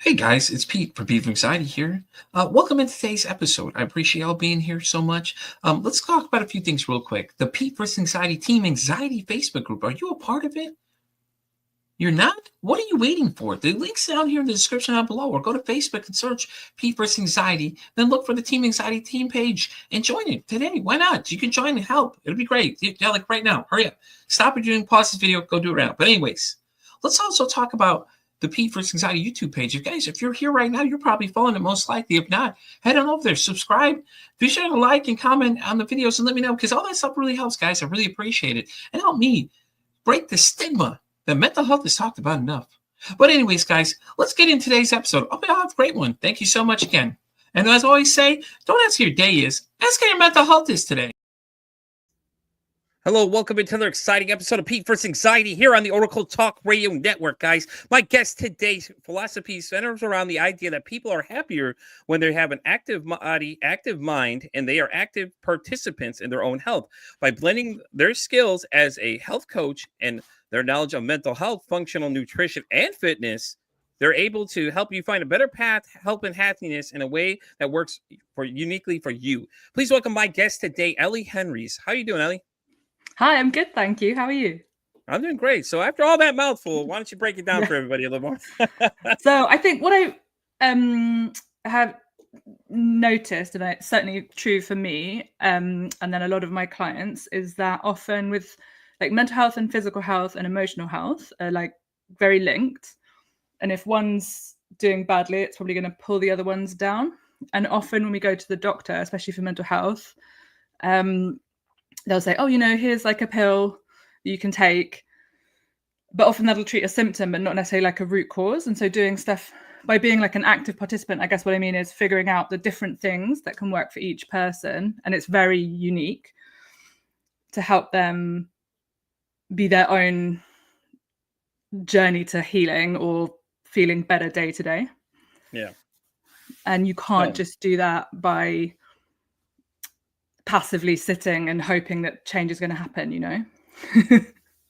Hey guys, it's Pete from Beef Anxiety here. Welcome in today's episode. I appreciate y'all being here so much. Let's talk about a few things real quick. The Pete vs. Anxiety Team Anxiety Facebook group. Are you a part of it? You're not? What are you waiting for? The link's down here in the description down below, or go to Facebook and search Pete vs. Anxiety. Then look for the Team Anxiety team page and join it today. Why not? You can join and help. It'll be great. Yeah, like right now. Hurry up. Stop what you're doing. Pause this video. Go do it right now. But anyways, let's also talk about the Pete vs. Anxiety YouTube page. If you're here right now, you're probably following it most likely. If not, head on over there, subscribe, be sure to like and comment on the videos and let me know, because all that stuff really helps, guys. I really appreciate it. And help me break the stigma that mental health is talked about enough. But anyways, guys, let's get into today's episode. I'll have a great one. Thank you so much again. And as I always say, don't ask how your day is, ask how your mental health is today. Hello, welcome into another exciting episode of Pete vs. Anxiety here on the Oracle Talk Radio Network, guys. My guest today's philosophy centers around the idea that people are happier when they have an active body, active mind, and they are active participants in their own health. By blending their skills as a health coach and their knowledge of mental health, functional nutrition, and fitness, they're able to help you find a better path, health, and happiness in a way that works uniquely for you. Please welcome my guest today, Ellie Henry. How are you doing, Ellie? Hi, I'm good, thank you. How are you? I'm doing great. So after all that mouthful, why don't you break it down for everybody a little more? So I think what I have noticed, and it's certainly true for me, and then a lot of my clients, is that often with like mental health and physical health and emotional health are like very linked. And if one's doing badly, it's probably going to pull the other ones down. And often when we go to the doctor, especially for mental health, they'll say, oh, here's like a pill you can take. But often that'll treat a symptom, but not necessarily like a root cause. And so doing stuff by being like an active participant, I guess what I mean is figuring out the different things that can work for each person. And it's very unique to help them be their own journey to healing or feeling better day to day. Yeah. And you can't just do that by passively sitting and hoping that change is going to happen,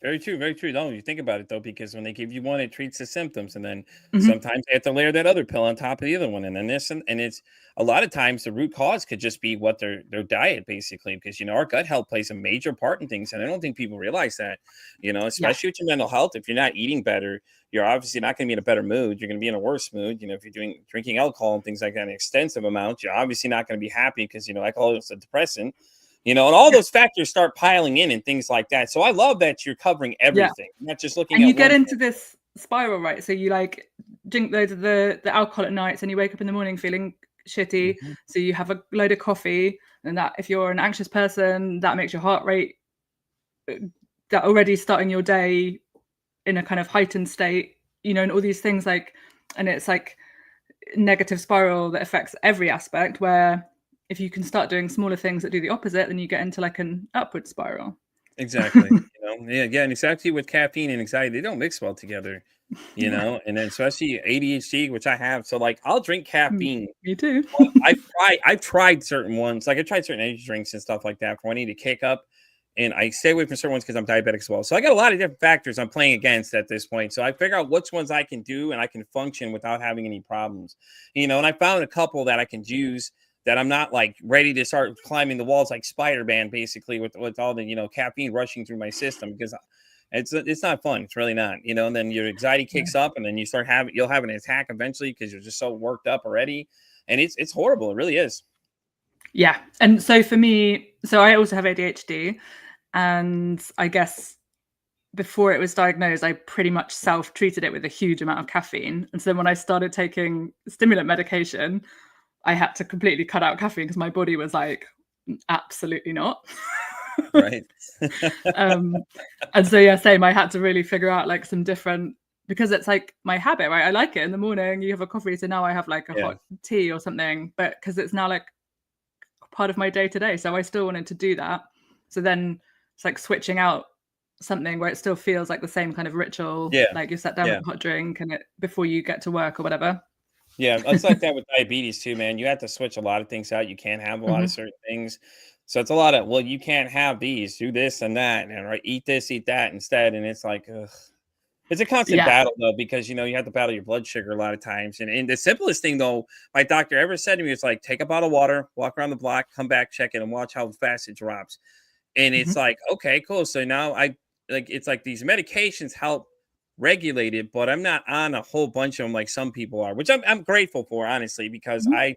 Very true, very true. No, you think about it though, because when they give you one, it treats the symptoms, and then sometimes they have to layer that other pill on top of the other one, and then this, and it's a lot of times the root cause could just be what their diet, basically, because our gut health plays a major part in things, and I don't think people realize that, especially with your mental health. If you're not eating better, you're obviously not going to be in a better mood. You're going to be in a worse mood. If you're drinking alcohol and things like that in extensive amounts, you're obviously not going to be happy because alcohol is a depressant. And all those factors start piling in and things like that. So I love that you're covering everything, not just looking at and you get into this spiral, right? So you like drink loads of the alcohol at night and you wake up in the morning feeling shitty. So you have a load of coffee, and that, if you're an anxious person, that makes your heart rate, that already starting your day in a kind of heightened state, and all these things, like, and it's like negative spiral that affects every aspect, where if you can start doing smaller things that do the opposite, then you get into like an upward spiral. Exactly. And exactly with caffeine and anxiety, they don't mix well together, and then especially ADHD, which I have. So like I'll drink caffeine. Me too. I've tried certain ones, like I tried certain energy drinks and stuff like that for when I need to kick up. And I stay away from certain ones because I'm diabetic as well. So I got a lot of different factors I'm playing against at this point. So I figure out which ones I can do and I can function without having any problems, and I found a couple that I can use that I'm not like ready to start climbing the walls like Spider-Man, basically, with all the, caffeine rushing through my system, because it's not fun. It's really not, and then your anxiety kicks up, and then you'll have an attack eventually because you're just so worked up already. And it's horrible. It really is. Yeah. And so for me, I also have ADHD, and I guess before it was diagnosed, I pretty much self-treated it with a huge amount of caffeine. And so then when I started taking stimulant medication, I had to completely cut out caffeine because my body was like, absolutely not. Right. And so, same. I had to really figure out like some different, because it's like my habit, right? I like it in the morning. You have a coffee. So now I have like a hot tea or something, but because it's now like part of my day to day. So I still wanted to do that. So then it's like switching out something where it still feels like the same kind of ritual. Like you sat down with a hot drink and before you get to work or whatever. Yeah, it's like that with diabetes too, man. You have to switch a lot of things out. You can't have a lot of certain things. So it's a lot of, well, you can't have these, do this and that, and right, eat this, eat that instead. And it's like, ugh. It's a constant Yeah. battle though, because you have to battle your blood sugar a lot of times. And the simplest thing though, my doctor ever said to me was like, take a bottle of water, walk around the block, come back, check it, and watch how fast it drops. And it's Mhm. like, okay, cool. So now it's like these medications help regulate it, but I'm not on a whole bunch of them like some people are, which I'm grateful for, honestly, because Mhm.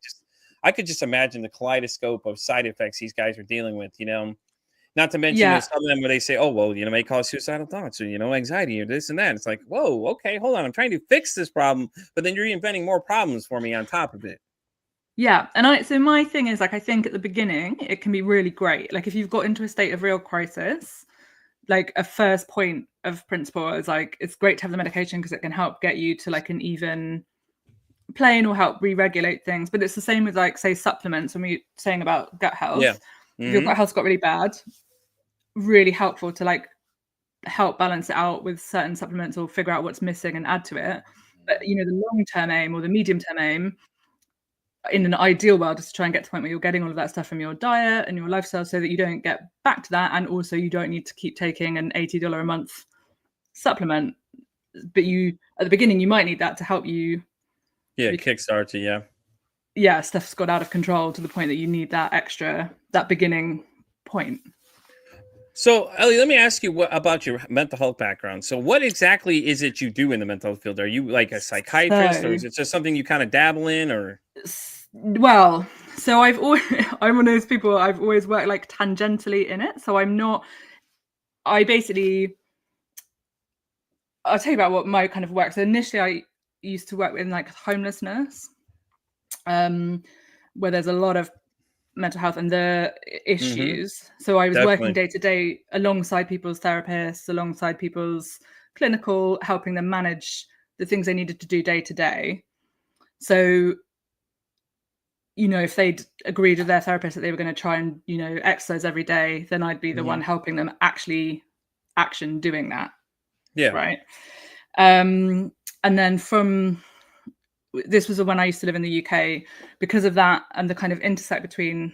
I could just imagine the kaleidoscope of side effects these guys are dealing with. Not to mention Yeah. there's some of them where they say, oh, well, may cause suicidal thoughts or, anxiety or this and that. It's like, whoa, okay, hold on. I'm trying to fix this problem, but then you're reinventing more problems for me on top of it. Yeah. So my thing is, like, I think at the beginning it can be really great. Like, if you've got into a state of real crisis, like a first point of principle is like, it's great to have the medication because it can help get you to like an even plane or help re-regulate things. But it's the same with, like, say, supplements. When we're saying about gut Yeah. health, if your Hmm. gut health's got really bad, really helpful to like help balance it out with certain supplements or figure out what's missing and add to it. But the long-term aim or the medium-term aim in an ideal world is to try and get to the point where you're getting all of that stuff from your diet and your lifestyle, so that you don't get back to that, and also you don't need to keep taking an $80 a month supplement. But at the beginning you might need that to help you, Yeah. because Kickstart it. Yeah. stuff's got out of control to the point that you need that beginning point. So, Ellie, let me ask you about your mental health background. So, what exactly is it you do in the mental health field? Are you like a psychiatrist, or So is it just something you kind of dabble in, or? well, so I've always I'm one of those people, I've always worked like tangentially in it. So I'm not I basically I'll tell you about what my kind of work. So initially I used to work in like homelessness, where there's a lot of mental health and the Hmm. issues. So I was working Definitely. day to day alongside people's therapists, alongside people's clinical, helping them manage the things they needed to do day to day. So, if they'd agreed with their therapist that they were going to try and, exercise every day, then I'd be the Hmm. one helping them actually action doing that. Yeah. Right. And then this was when I used to live in the UK. Because of that and the kind of intersect between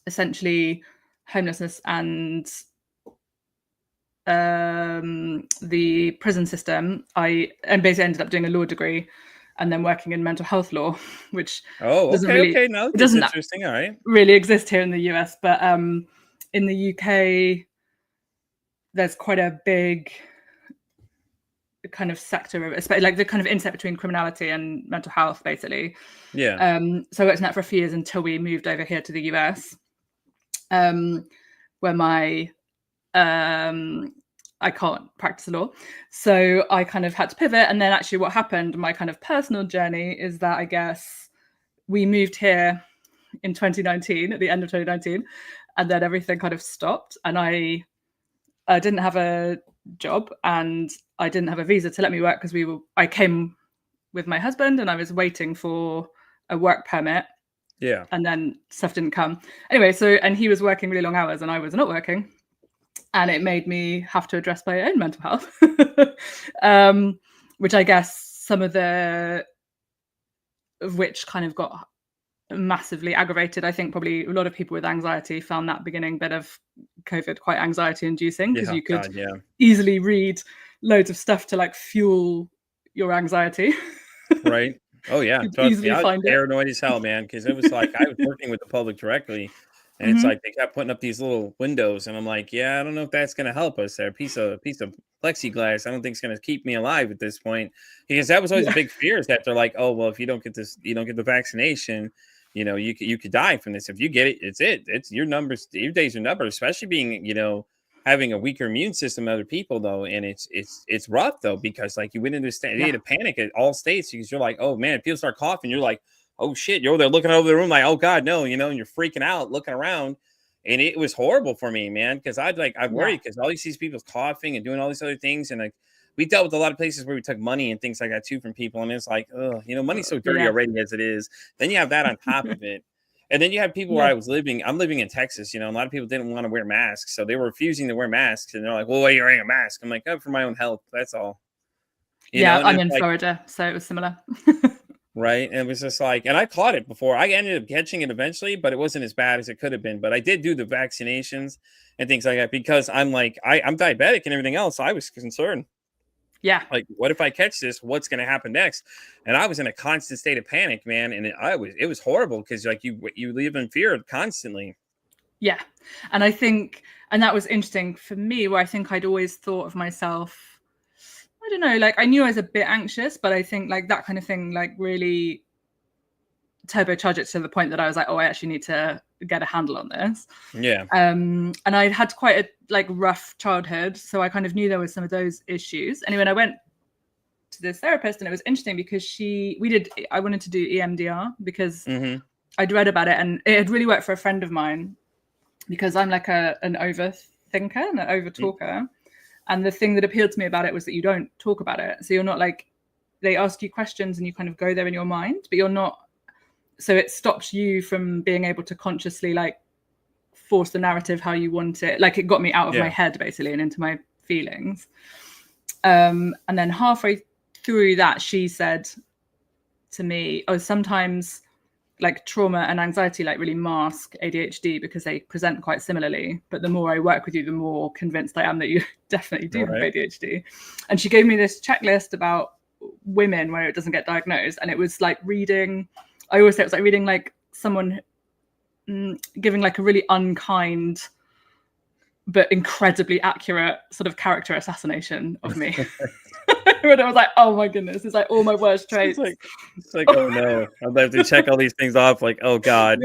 essentially homelessness and the prison system, I basically ended up doing a law degree and then working in mental health law, which Oh, doesn't okay. really Okay. No, it that's doesn't interesting. All right. really exist here in the US, but in the UK there's quite a big kind of sector of, especially like the kind of intersect between criminality and mental health, basically. Yeah. So I worked in that for a few years until we moved over here to the US, where I can't practice law. So I kind of had to pivot. And then actually what happened, my kind of personal journey, is that I guess we moved here in 2019, at the end of 2019, and then everything kind of stopped. And I didn't have a job and I didn't have a visa to let me work because I came with my husband and I was waiting for a work permit, Yeah. and then stuff didn't come. Anyway, and he was working really long hours and I was not working. And it made me have to address my own mental health, which I guess some of which kind of got massively aggravated. I think probably a lot of people with anxiety found that beginning bit of COVID quite anxiety inducing, because Yeah. you could God. Yeah. easily read loads of stuff to like fuel your anxiety. Right. Oh yeah. You'd Trust me, easily I was find it. paranoid as hell, man, because it was like I was working with the public directly, and it's Hmm. like they kept putting up these little windows, and I'm like, yeah, I don't know if that's gonna help us. There, piece of plexiglass. I don't think it's gonna keep me alive at this point, because that was always a Yeah. big fear, is that they're like, oh well, if you don't get this, you don't get the vaccination, you could die from this. If you get it, it's your numbers, your days are numbered, especially being having a weaker immune system than other people though. And it's rough though, because like you went into Yeah. a panic at all states, because you're like, oh man, if people start coughing, you're like, oh shit, you're there looking over the room like, oh god, no, and you're freaking out looking around. And it was horrible for me, man, because I Yeah. worried because all these people coughing and doing all these other things. And like we dealt with a lot of places where we took money and things like that too from people, and it's like, oh, money's so dirty Yeah. already as it is. Then you have that on top of it. And then you have people where Yeah. I'm living in Texas, a lot of people didn't want to wear masks. So they were refusing to wear masks. And they're like, well, why are you wearing a mask? I'm like, oh, for my own health. That's all. Yeah. And I'm it's in like, Florida, so it was similar. right. And it was just like, and I caught it before. I ended up catching it eventually, but it wasn't as bad as it could have been. But I did do the vaccinations and things like that, because I'm like, I'm diabetic and everything else. I was concerned. Yeah. Like, what if I catch this? What's going to happen next? And I was in a constant state of panic, man. And it was horrible because like you live in fear constantly. Yeah. And I think, and that was interesting for me, where I think I'd always thought of myself, I don't know, like I knew I was a bit anxious, but I think like that kind of thing, like really turbocharged it to the point that I was like, oh, I actually need to get a handle on this. Yeah. And I'd had quite a like rough childhood, so I kind of knew there was some of those issues. Anyway, I went to this therapist, and it was interesting because I wanted to do EMDR because I'd read about it, and it had really worked for a friend of mine because I'm like an overthinker and an over talker. And the thing that appealed to me about it was that you don't talk about it. So you're not like, they ask you questions and you kind of go there in your mind, but you're not. So it stops you from being able to consciously like force the narrative how you want it. Like it got me out of my head basically and into my feelings. And then halfway through that, she said to me, oh, sometimes like trauma and anxiety like really mask ADHD because they present quite similarly. But the more I work with you, the more convinced I am that you definitely do have ADHD. And she gave me this checklist about women where it doesn't get diagnosed. And it was like reading, I always say it was like reading like someone giving like a really unkind but incredibly accurate sort of character assassination of me. And I was like, oh my goodness, it's like all my worst traits. It's like oh no, I'd have to check all these things off. Like, oh God,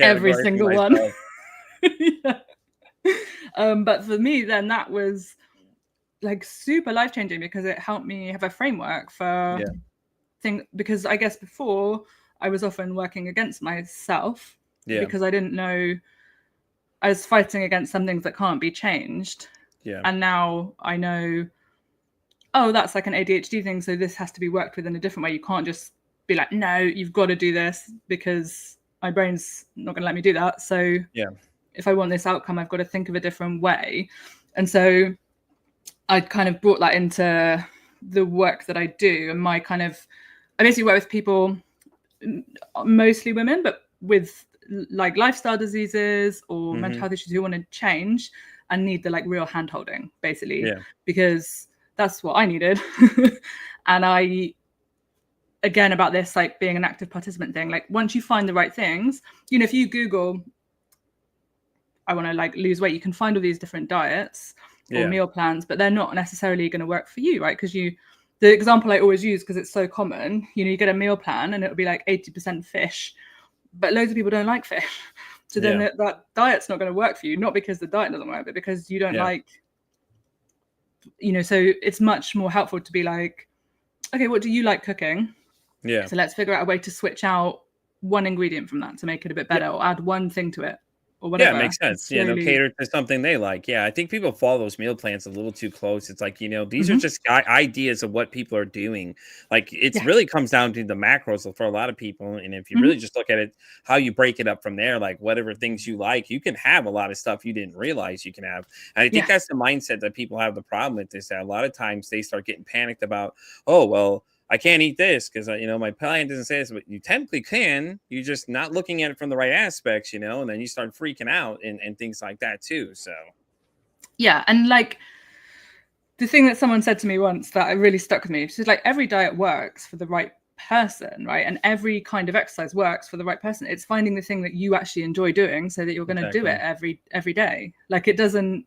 every single one. Yeah. But for me, then that was like super life changing because it helped me have a framework for things. Because I guess before I was often working against myself because I didn't know. I was fighting against some things that can't be changed. Yeah. And now I know, oh, that's like an ADHD thing. So this has to be worked with in a different way. You can't just be like, no, you've got to do this because my brain's not going to let me do that. So if I want this outcome, I've got to think of a different way. And so I kind of brought that into the work that I do. And I basically work with people, mostly women, but with like lifestyle diseases or mental health issues who want to change and need the like real hand holding basically because that's what I needed. And I, again, about this like being an active participant thing, like once you find the right things, you know, if you Google I want to like lose weight, you can find all these different diets or meal plans, but they're not necessarily going to work for you, right? Because the example I always use because it's so common, you know, you get a meal plan and it'll be like 80% fish, but loads of people don't like fish. So then that diet's not going to work for you, not because the diet doesn't work, but because you don't like, you know, so it's much more helpful to be like, okay, what do you like cooking? Yeah. So let's figure out a way to switch out one ingredient from that to make it a bit better or add one thing to it. Or whatever. Yeah, it makes sense. Yeah, they'll cater to something they like. Yeah, I think people follow those meal plans a little too close. It's like, you know, these are just ideas of what people are doing. Like, it really comes down to the macros for a lot of people. And if you really just look at it, how you break it up from there, like whatever things you like, you can have a lot of stuff you didn't realize you can have. And I think that's the mindset that people have the problem with is that a lot of times they start getting panicked about, oh, well, I can't eat this because, you know, my plan doesn't say this, but you technically can. You're just not looking at it from the right aspects, you know, and then you start freaking out and things like that, too. So, yeah. And like the thing that someone said to me once that really stuck with me, she's like, every diet works for the right person, right? And every kind of exercise works for the right person. It's finding the thing that you actually enjoy doing so that you're going to do it every day. Like it doesn't.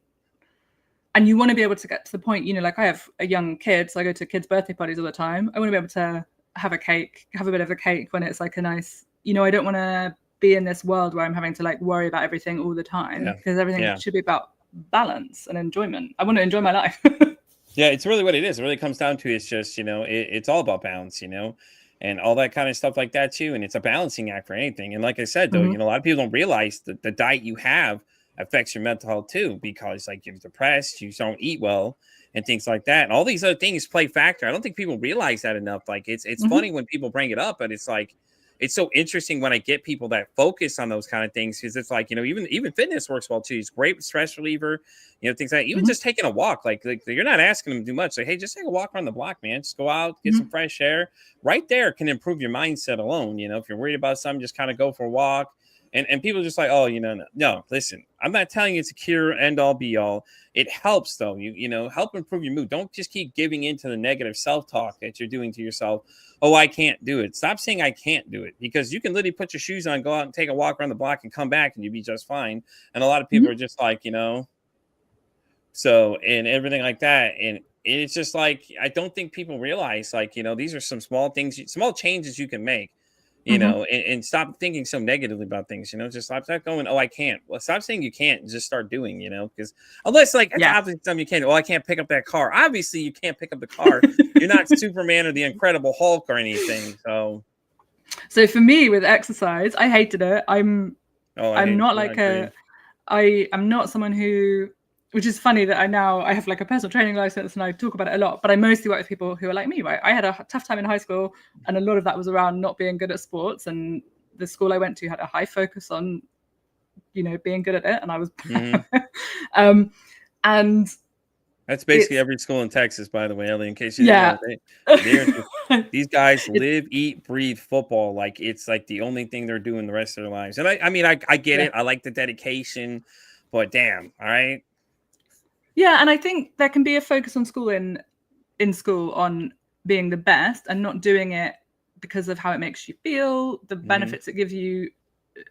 And you want to be able to get to the point, you know, like I have a young kid, so I go to kids' birthday parties all the time. I want to be able to have a bit of a cake when it's like a nice, you know, I don't want to be in this world where I'm having to like worry about everything all the time because everything should be about balance and enjoyment. I want to enjoy my life. Yeah, it's really what it is. It really comes down to it's just, you know, it's all about balance, you know, and all that kind of stuff like that too. And it's a balancing act for anything. And like I said, though, you know, a lot of people don't realize that the diet you have affects your mental health too, because like you're depressed, you don't eat well and things like that. And all these other things play factor. I don't think people realize that enough. Like it's funny when people bring it up, but it's like, it's so interesting when I get people that focus on those kind of things. Cause it's like, you know, even fitness works well too. It's great stress reliever, you know, things like that. Even just taking a walk, like you're not asking them to do much. Like, hey, just take a walk around the block, man. Just go out, get some fresh air right there can improve your mindset alone. You know, if you're worried about something, just kind of go for a walk. And people are just like, oh, no, listen, I'm not telling you it's a cure, end all be all. It helps though. Help improve your mood. Don't just keep giving into the negative self-talk that you're doing to yourself. Oh, I can't do it. Stop saying I can't do it, because you can literally put your shoes on, go out and take a walk around the block and come back and you'll be just fine. And a lot of people are just like, so, and everything like that. And it's just like, I don't think people realize, like, these are some small things, small changes you can make, and stop thinking so negatively about things, just stop going, oh, I can't. Well, stop saying you can't and just start doing, because unless like it's obviously something you can't, well, I can't pick up that car. Obviously you can't pick up the car. You're not Superman or the Incredible Hulk or anything. So for me with exercise, I hated it. I'm not like I'm not someone who, which is funny that I have like a personal training license and I talk about it a lot, but I mostly work with people who are like me, right? I had a tough time in high school and a lot of that was around not being good at sports, and the school I went to had a high focus on, being good at it, and I was and that's basically every school in Texas, by the way, Ellie, in case you didn't know. These guys live, eat, breathe football like it's like the only thing they're doing the rest of their lives. And I mean, I get it. I like the dedication, but damn, all right. Yeah, and I think there can be a focus on school in school on being the best and not doing it because of how it makes you feel, the benefits it gives you,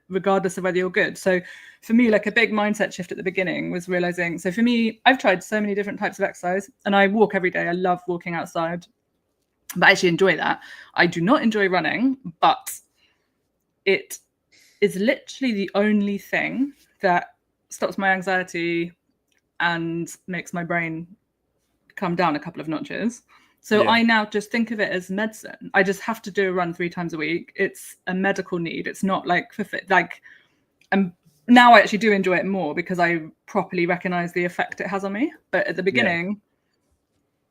regardless of whether you're good. So for me, like a big mindset shift at the beginning was realizing, so for me, I've tried so many different types of exercise and I walk every day. I love walking outside, but I actually enjoy that. I do not enjoy running, but it is literally the only thing that stops my anxiety and makes my brain come down a couple of notches. So I now just think of it as medicine. I just have to do a run 3 times a week. It's a medical need. It's not like for fit. Like, now I actually do enjoy it more because I properly recognize the effect it has on me. But at the beginning,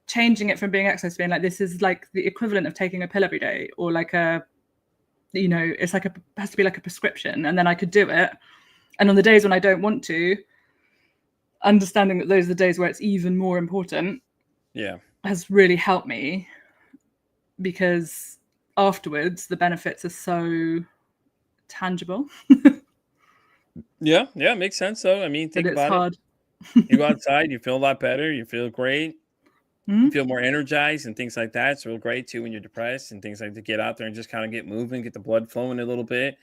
changing it from being exercise to being like, this is like the equivalent of taking a pill every day, or like it's like it has to be like a prescription, and then I could do it. And on the days when I don't want to, understanding that those are the days where it's even more important has really helped me, because afterwards the benefits are so tangible. Makes sense though. I mean, think about it. You go outside, you feel a lot better, you feel great, you feel more energized and things like that. It's real great too when you're depressed and things like to get out there and just kind of get moving, get the blood flowing a little bit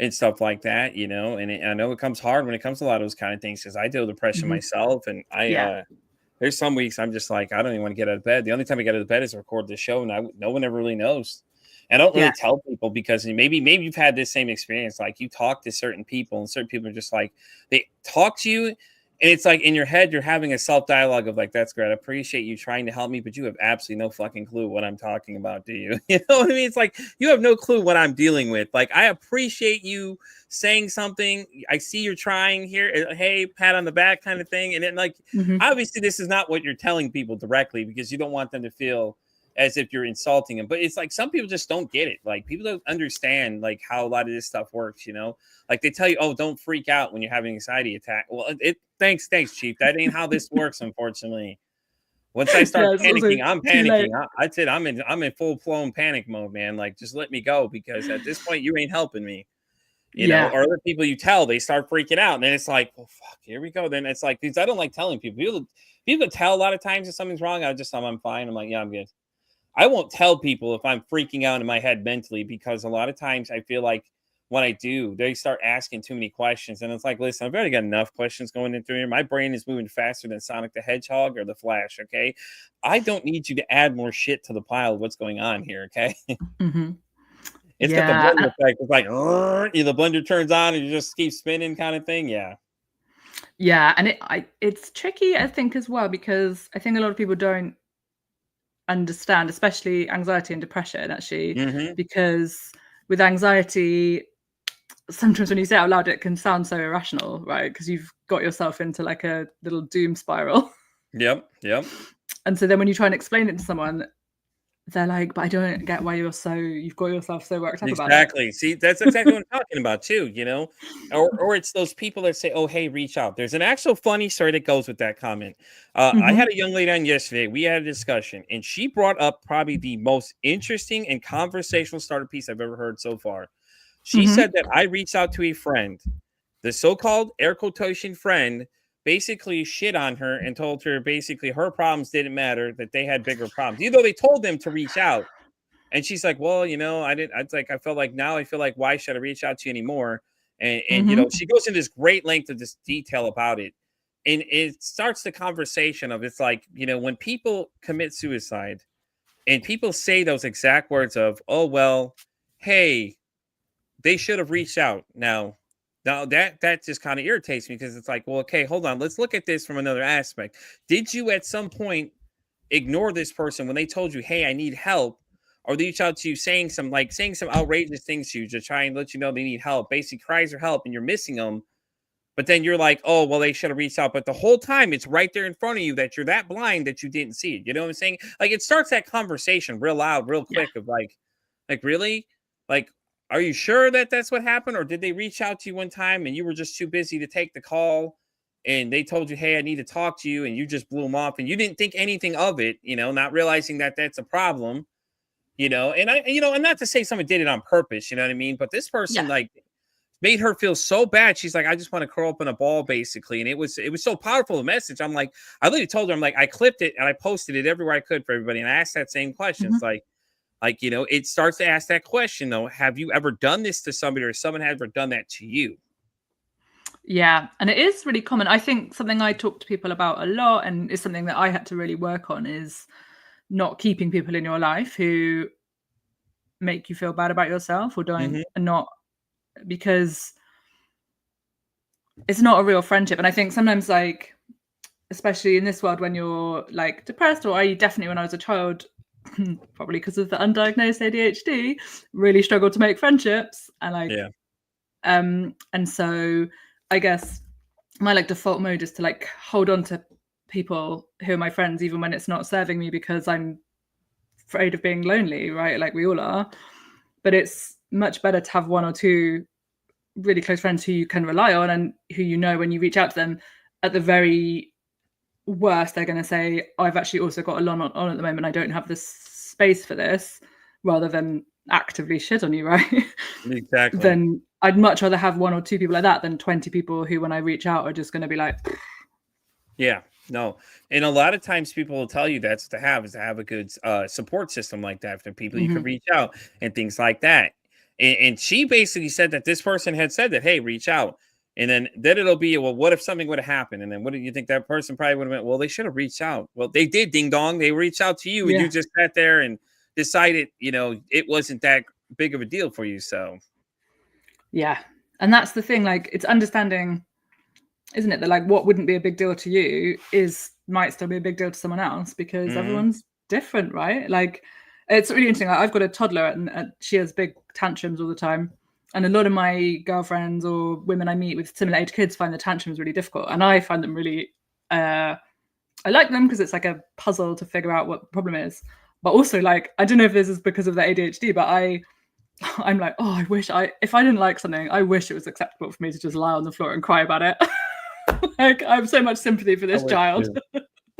and stuff like that, and I know it comes hard when it comes to a lot of those kind of things, because I deal with depression myself, and there's some weeks I'm just like, I don't even want to get out of bed. The only time I get out of bed is to record the show, and no one ever really knows. And I don't really tell people, because maybe you've had this same experience. Like, you talk to certain people and certain people are just like, they talk to you and it's like in your head, you're having a self-dialogue of like, that's great. I appreciate you trying to help me, but you have absolutely no fucking clue what I'm talking about, do you? You know what I mean? It's like, you have no clue what I'm dealing with. Like, I appreciate you saying something. I see you're trying here. Hey, pat on the back kind of thing. And then like, obviously this is not what you're telling people directly, because you don't want them to feel as if you're insulting them. But it's like, some people just don't get it. Like, people don't understand like how a lot of this stuff works, like they tell you, oh, don't freak out when you're having an anxiety attack. Well, thanks, Chief. That ain't how this works, unfortunately. Once I start panicking, I'm panicking. That's it. I'm in full blown panic mode, man. Like, just let me go, because at this point you ain't helping me. You know, or other people you tell, they start freaking out, and then it's like, oh fuck, here we go. Then it's like, because I don't like telling people. People tell a lot of times if something's wrong. I'm fine. I'm like, yeah, I'm good. I won't tell people if I'm freaking out in my head mentally, because a lot of times I feel like when I do, they start asking too many questions. And it's like, listen, I've already got enough questions going in through here. My brain is moving faster than Sonic the Hedgehog or the Flash, okay? I don't need you to add more shit to the pile of what's going on here, okay? It's got the blender effect. It's like, the blender turns on and you just keep spinning kind of thing, Yeah, and it's tricky, I think, as well, because I think a lot of people don't understand, especially anxiety and depression, actually, because with anxiety, sometimes when you say it out loud, it can sound so irrational, right? Because you've got yourself into like a little doom spiral. Yep. And so then when you try and explain it to someone, they're like, but I don't get why you've got yourself so worked up about it. Exactly. See, that's exactly what I'm talking about too, or it's those people that say, oh, hey, reach out. There's an actual funny story that goes with that comment. I had a young lady on yesterday. We had a discussion, and she brought up probably the most interesting and conversational starter piece I've ever heard so far. She said that I reached out to a friend. The so-called air quotation friend basically shit on her and told her basically her problems didn't matter, that they had bigger problems, even though they told them to reach out. And she's like, well, I didn't, I felt like now I feel like, why should I reach out to you anymore? And she goes into this great length of this detail about it. And it starts the conversation of, it's like, when people commit suicide and people say those exact words of, oh, well, hey, they should have reached out. Now that just kind of irritates me, because it's like, well, okay, hold on. Let's look at this from another aspect. Did you at some point ignore this person when they told you, hey, I need help? Or they reach out to you saying some outrageous things to you to try and let you know they need help, basically cries for help, and you're missing them. But then you're like, oh, well, they should have reached out. But the whole time it's right there in front of you that you're that blind that you didn't see it. You know what I'm saying? Like, it starts that conversation real loud, real quick of like really? Like, are you sure that that's what happened? Or did they reach out to you one time and you were just too busy to take the call? And they told you, hey, I need to talk to you. And you just blew them off and you didn't think anything of it, not realizing that that's a problem, and and not to say someone did it on purpose, you know what I mean? But this person made her feel so bad. She's like, I just want to curl up in a ball, basically. And it was so powerful, the message. I'm like, I literally told her, I'm like, I clipped it and I posted it everywhere I could for everybody. And I asked that same question. It's like, it starts to ask that question though. Have you ever done this to somebody, or someone has ever done that to you? Yeah. And it is really common. I think something I talk to people about a lot, and is something that I had to really work on, is not keeping people in your life who make you feel bad about yourself, or don't, and not, because it's not a real friendship. And I think sometimes, like, especially in this world, when you're like depressed, or definitely when I was a child, probably because of the undiagnosed ADHD, really struggled to make friendships. And and so I guess my default mode is to hold on to people who are my friends, even when it's not serving me, because I'm afraid of being lonely, right? Like we all are. But it's much better to have one or two really close friends who you can rely on, and who, when you reach out to them, at the very worst, they're going to say, I've actually also got a lot on at the moment, I don't have the space for this, rather than actively shit on you, right? Exactly. Then I'd much rather have one or two people like that than 20 people who, when I reach out, are just going to be like, yeah, no. And a lot of times people will tell you that's to have a good support system like that, for people you can reach out and things like that. And she basically said that this person had said that, hey, reach out. And then it'll be, well, what if something would have happened? And then what do you think that person probably would have went? Well, they should have reached out. Well, they did, ding dong. They reached out to you, and you just sat there and decided, it wasn't that big of a deal for you. So, yeah. And that's the thing, it's understanding, isn't it, that what wouldn't be a big deal to you might still be a big deal to someone else, because everyone's different, right? It's really interesting. I've got a toddler, and she has big tantrums all the time. And a lot of my girlfriends or women I meet with similar age kids find the tantrums really difficult. And I find them really, I like them because it's like a puzzle to figure out what the problem is. But also, I don't know if this is because of the ADHD, but I'm like, oh, I wish if I didn't like something, I wish it was acceptable for me to just lie on the floor and cry about it. I have so much sympathy for this child.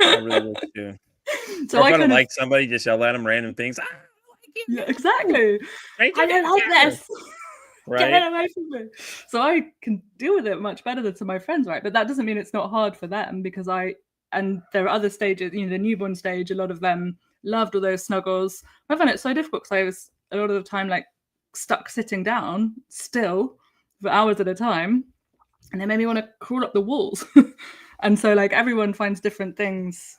I really wish too. So I don't like somebody, just yell at them random things. Yeah, exactly. I don't like this. Right? Get it away from me. So I can deal with it much better than some of my friends, right? But that doesn't mean it's not hard for them, because and there are other stages, the newborn stage, a lot of them loved all those snuggles. I found it so difficult because I was a lot of the time stuck sitting down still for hours at a time, and they made me want to crawl up the walls. And so everyone finds different things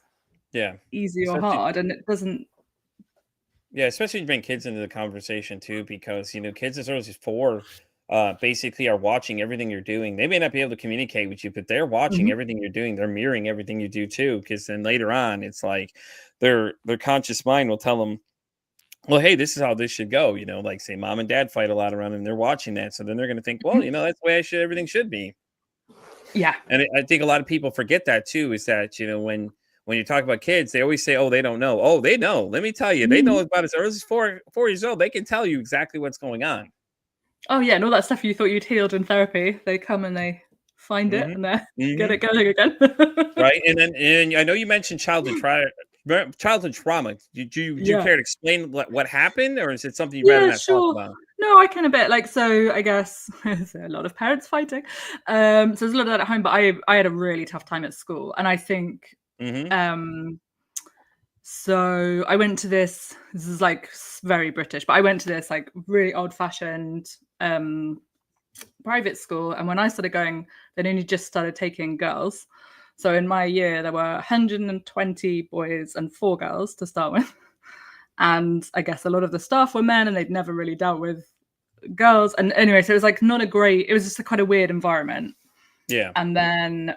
easy or hard, and it doesn't. Yeah, especially when you bring kids into the conversation too, because kids as early as 4 basically are watching everything you're doing. They may not be able to communicate with you, but they're watching everything you're doing. They're mirroring everything you do too, because then later on, it's like their conscious mind will tell them, well, hey, this is how this should go. Like say mom and dad fight a lot around, and they're watching that, so then they're going to think, well, that's the way everything should be. Yeah, and I think a lot of people forget that too. Is that when you talk about kids, they always say, oh, they don't know. Oh, they know. Let me tell you, they know about as early as 4 years old. They can tell you exactly what's going on. Oh, yeah. And all that stuff you thought you'd healed in therapy, they come and they find it and they get it going again. Right. And I know you mentioned childhood trauma. Do you care to explain what happened, or is it something you'd rather not talk about? No, I can a bit like, so I guess there's a lot of parents fighting. So there's a lot of that at home, but I had a really tough time at school. And I think so I went to this is like very British, but I went to this like really old-fashioned private school. And when I started going, they'd only just started taking girls. So in my year, there were 120 boys and 4 girls to start with. And I guess a lot of the staff were men and they'd never really dealt with girls. And anyway, so it was like not a great, it was just a kind of weird environment. Yeah. And then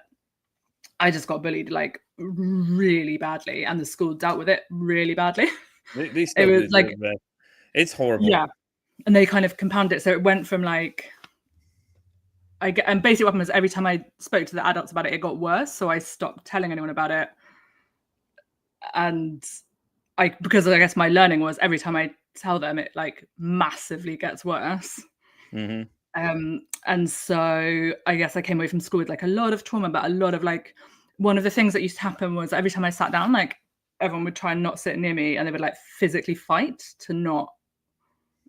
I just got bullied like really badly, and the school dealt with it really badly. It was like, it's horrible. Yeah. And they kind of compounded it. So it went from like, and basically what happened was every time I spoke to the adults about it, it got worse. So I stopped telling anyone about it. And because I guess my learning was every time I tell them, it like massively gets worse. And so I guess I came away from school with like a lot of trauma, but a lot of like, one of the things that used to happen was every time I sat down, like everyone would try and not sit near me, and they would like physically fight to not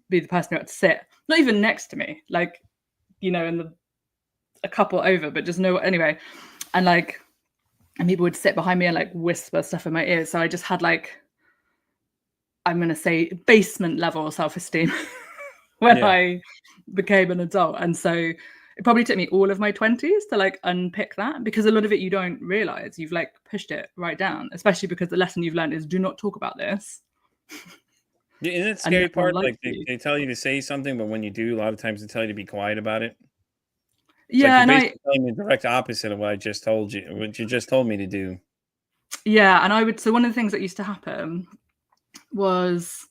be the person who had to sit, not even next to me, like, you know, a couple over, but just no, anyway. And like, and people would sit behind me and like whisper stuff in my ears. So I just had like, I'm going to say basement level self-esteem when I became an adult. And so it probably took me all of my 20s to like unpick that, because a lot of it you don't realize you've like pushed it right down, especially because the lesson you've learned is do not talk about this. Yeah, isn't that the scary part? Like they tell you to say something, but when you do, a lot of times they tell you to be quiet about it. It's yeah, like you're basically telling me the direct opposite of what I just told you, what you just told me to do. Yeah, and so one of the things that used to happen was,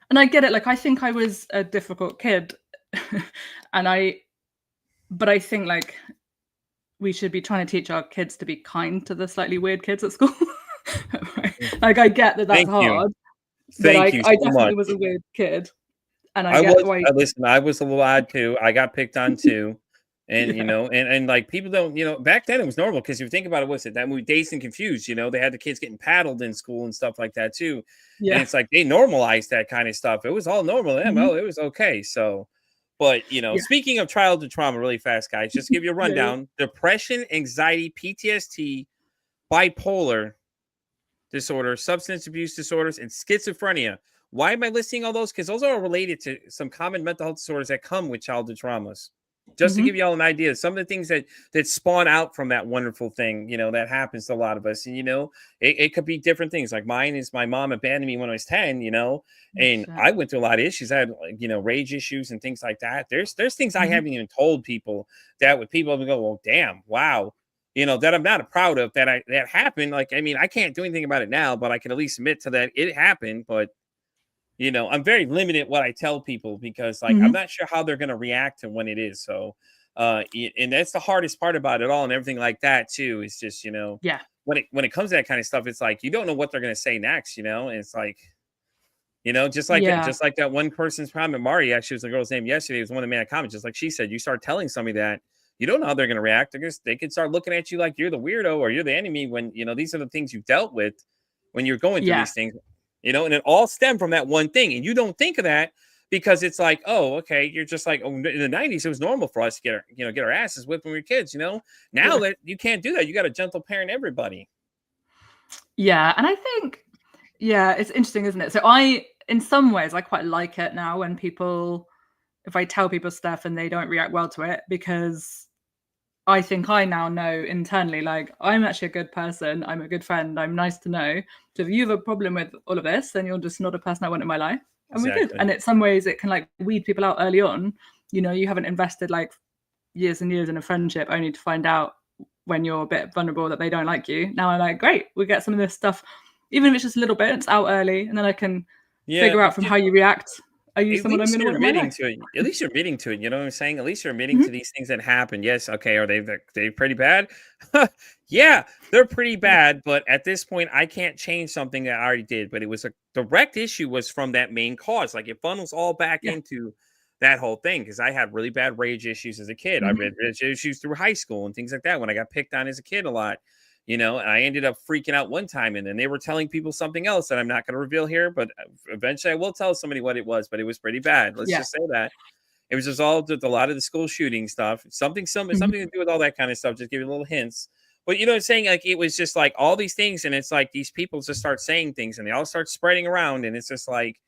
and I get it, like I think I was a difficult kid, but I think like we should be trying to teach our kids to be kind to the slightly weird kids at school. Like I get that that's hard. Thank you so I definitely much. was a weird kid, and listen, I was a little odd too. I got picked on too. And you know, and like people don't, you know, back then it was normal, because if you think about it, what's it, that movie Dazed and Confused, you know, they had the kids getting paddled in school and stuff like that too. And it's like they normalized that kind of stuff. It was all normal to them. Well, it was okay. So, but you know, speaking of childhood trauma, really fast, guys, just to give you a rundown: depression, anxiety, PTSD, bipolar disorder, substance abuse disorders, and schizophrenia. Why am I listing all those? Because those are related to some common mental health disorders that come with childhood traumas. Just to give you all an idea, some of the things that spawn out from that wonderful thing, you know, that happens to a lot of us. And, you know, it could be different things. Like mine is my mom abandoned me when I was 10, you know, and I went through a lot of issues. I had, you know, rage issues and things like that. There's things I haven't even told people that with people go, well, damn, wow. You know, that I'm not proud of that happened. Like, I mean, I can't do anything about it now, but I can at least admit to that it happened. But, you know, I'm very limited what I tell people, because like, I'm not sure how they're going to react to when it is. So, and that's the hardest part about it all, and everything like that too. Is just, you know, when it comes to that kind of stuff, it's like, you don't know what they're going to say next, you know? And it's like, you know, just like that one person's comment, Mari, actually was the girl's name yesterday, was one of the man comments, just like she said, you start telling somebody that, you don't know how they're going to react. They could start looking at you like you're the weirdo or you're the enemy, when, you know, these are the things you've dealt with when you're going through these things, you know, and it all stemmed from that one thing. And you don't think of that, because it's like, oh, okay, you're just like, oh, in the 90s, it was normal for us to get our asses whipped when we were kids, you know. Now that you can't do that, you got to gentle parent everybody. Yeah, and I think, it's interesting, isn't it? So in some ways, I quite like it now when if I tell people stuff and they don't react well to it, because I think I now know internally, like, I'm actually a good person. I'm a good friend. I'm nice to know. So if you have a problem with all of this, then you're just not a person I want in my life. And we're good. And in some ways it can like weed people out early on. You know, you haven't invested like years and years in a friendship only to find out when you're a bit vulnerable that they don't like you. Now I'm like, great, we get some of this stuff, even if it's just a little bit, it's out early. And then I can figure out from how you react. Are you someone I'm going to want in my life? At least you're admitting to it. You know what I'm saying? At least you're admitting to these things that happen. Yes. Okay. Are they pretty bad? Yeah, they're pretty bad. But at this point, I can't change something that I already did. But it was a direct issue was from that main cause. Like it funnels all back into that whole thing, because I had really bad rage issues as a kid. I had rage issues through high school and things like that when I got picked on as a kid a lot. And I ended up freaking out one time, and then they were telling people something else that I'm not going to reveal here, but eventually I will tell somebody what it was, but it was pretty bad. Let's just say that. It was resolved with a lot of the school shooting stuff, something to do with all that kind of stuff. Just give you little hints. But you know what I'm saying? Like, it was just like all these things, and it's like these people just start saying things, and they all start spreading around, and it's just like,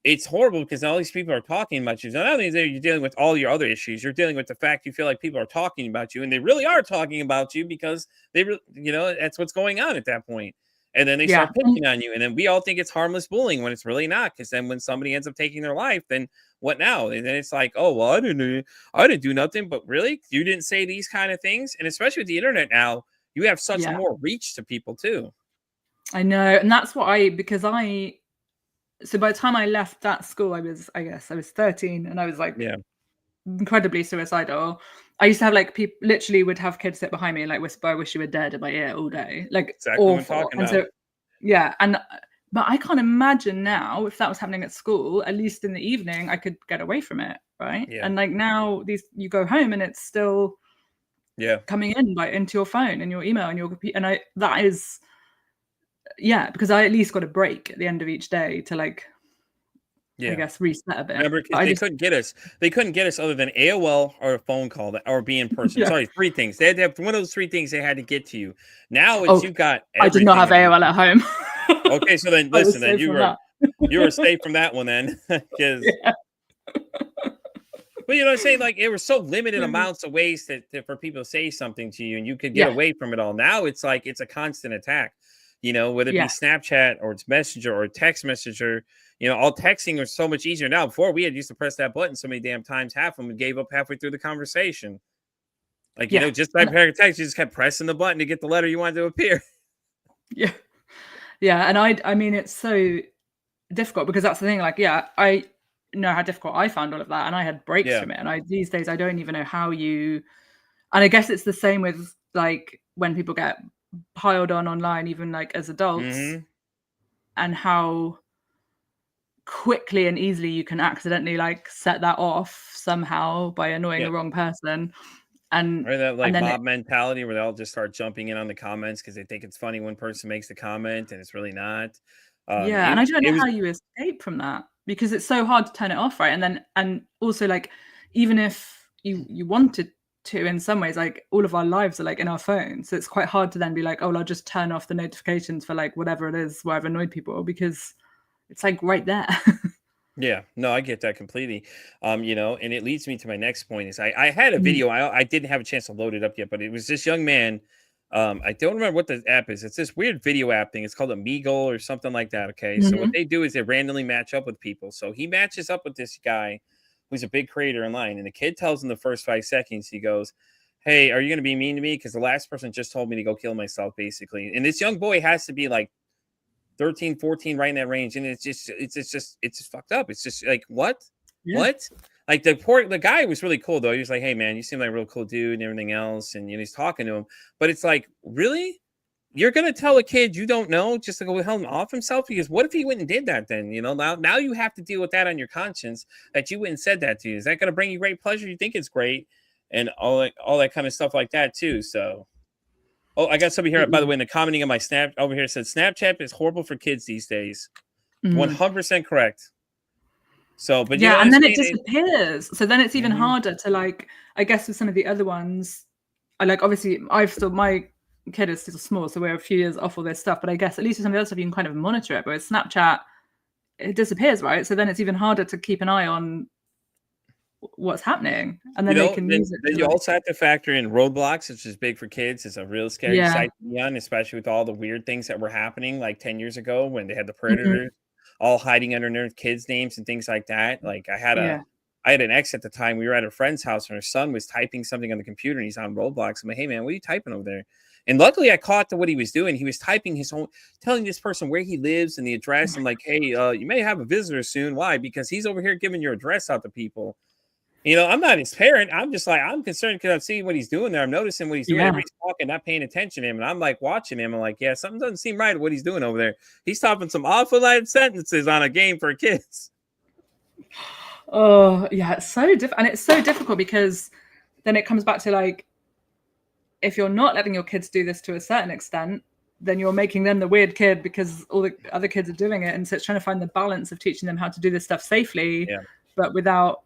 it's horrible because all these people are talking about you. Not only that you're dealing with all your other issues, you're dealing with the fact you feel like people are talking about you, and they really are talking about you because that's what's going on at that point. And then they start picking on you, and then we all think it's harmless bullying when it's really not. Because then when somebody ends up taking their life, then what now? And then it's like, oh well, I didn't do nothing. But really, you didn't say these kind of things. And especially with the internet now, you have such more reach to people too. I know, and that's what so by the time I left that school, I was 13, and I was like incredibly suicidal. I used to have like people literally would have kids sit behind me and like whisper, "I wish you were dead" in my ear all day, like exactly awful. What I'm talking and about. So but I can't imagine now if that was happening at school. At least in the evening, I could get away from it, right? Yeah. And like now, you go home and it's still coming in into your phone and your email and your computer, and that is. Yeah, because I at least got a break at the end of each day to I guess reset a bit. Remember, they couldn't get us. They couldn't get us other than AOL or a phone call or be in person. Sorry, 3 things. They had to have one of those 3 things they had to get to you. Now you've got everything. I did not have AOL at home. Okay, so then listen, then you were safe from that one then, because. But you know what I'm saying? Like, it was so limited amounts of ways for people to say something to you, and you could get away from it all. Now it's like it's a constant attack. Whether it be Snapchat or it's Messenger or text Messenger, all texting was so much easier now. Before we used to press that button so many damn times, half of them gave up halfway through the conversation. Like, just type a text, you just kept pressing the button to get the letter you wanted to appear. Yeah. Yeah. And I mean, it's so difficult because that's the thing. Like, I know how difficult I found all of that, and I had breaks from it. And these days I don't even know how and I guess it's the same with like when people get piled on online, even like as adults, and how quickly and easily you can accidentally like set that off somehow by annoying the wrong person. And or that like mob mentality where they all just start jumping in on the comments because they think it's funny when person makes the comment and it's really not. And I don't know how you escape from that, because it's so hard to turn it off, right? And also like, even if you wanted to, in some ways, like all of our lives are like in our phones, so it's quite hard to then be like, oh, I'll just turn off the notifications for like whatever it is where I've annoyed people, because it's like right there. Yeah, no, I get that completely. And it leads me to my next point is I had a video. I didn't have a chance to load it up yet, but it was this young man. I don't remember what the app is. It's this weird video app thing. It's called Omegle or something like that. Okay. So what they do is they randomly match up with people. So he matches up with this guy who's a big creator online, and the kid tells him the first 5 seconds, he goes, "Hey, are you going to be mean to me? Because the last person just told me to go kill myself," basically. And this young boy has to be like 13, 14, right in that range. And it's just fucked up. It's just like, what? Like the guy was really cool though. He was like, "Hey man, you seem like a real cool dude," and everything else. And he's talking to him, but it's like, really? You're going to tell a kid you don't know just to go hell off himself? Because what if he went and did that then? Now you have to deal with that on your conscience that you went and said that to you. Is that going to bring you great pleasure? You think it's great, and all that kind of stuff like that too. So, I got somebody here, by the way, in the commenting on my snap over here said Snapchat is horrible for kids these days. 100% correct. So, but and then it disappears. So then it's even harder to like, I guess with some of the other ones, I like, obviously my kid is still small, so we're a few years off all this stuff, but I guess at least with some of the other stuff you can kind of monitor it. But with Snapchat, it disappears, right? So then it's even harder to keep an eye on what's happening, and then they can use it. Then you also have to factor in Roblox, which is big for kids. It's a real scary site to be on, especially with all the weird things that were happening like 10 years ago when they had the predators all hiding underneath kids' names and things like that. Like I had an ex at the time. We were at a friend's house and her son was typing something on the computer and he's on Roblox. I'm like, "Hey man, what are you typing over there?" And luckily I caught what he was doing. He was typing his own, telling this person where he lives and the address. I'm like, "Hey, you may have a visitor soon." Why? Because he's over here giving your address out to people. I'm not his parent. I'm just like, I'm concerned because I'm seeing what he's doing there. I'm noticing what he's doing. Everybody's talking, not paying attention to him. And I'm like watching him. I'm like, yeah, something doesn't seem right what he's doing over there. He's talking some awful life sentences on a game for kids. Oh, yeah. It's so difficult. And it's so difficult because then it comes back to like, if you're not letting your kids do this to a certain extent, then you're making them the weird kid because all the other kids are doing it. And so it's trying to find the balance of teaching them how to do this stuff safely, but without,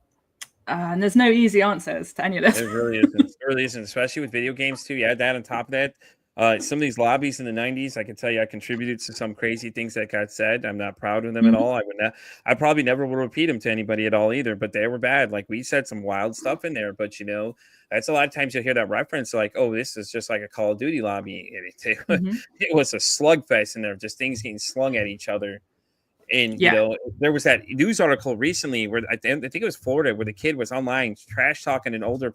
and there's no easy answers to any of this. It really isn't. It really isn't, especially with video games too. You add that on top of that. Some of these lobbies in the 90s, I can tell you, I contributed to some crazy things that got said. I'm not proud of them at all. I probably never will repeat them to anybody at all either, but they were bad. Like, we said some wild stuff in there, but that's a lot of times you'll hear that reference like, oh, this is just like a Call of Duty lobby. It was a slugfest in there, just things getting slung at each other. And there was that news article recently where I think it was Florida, where the kid was online trash talking an older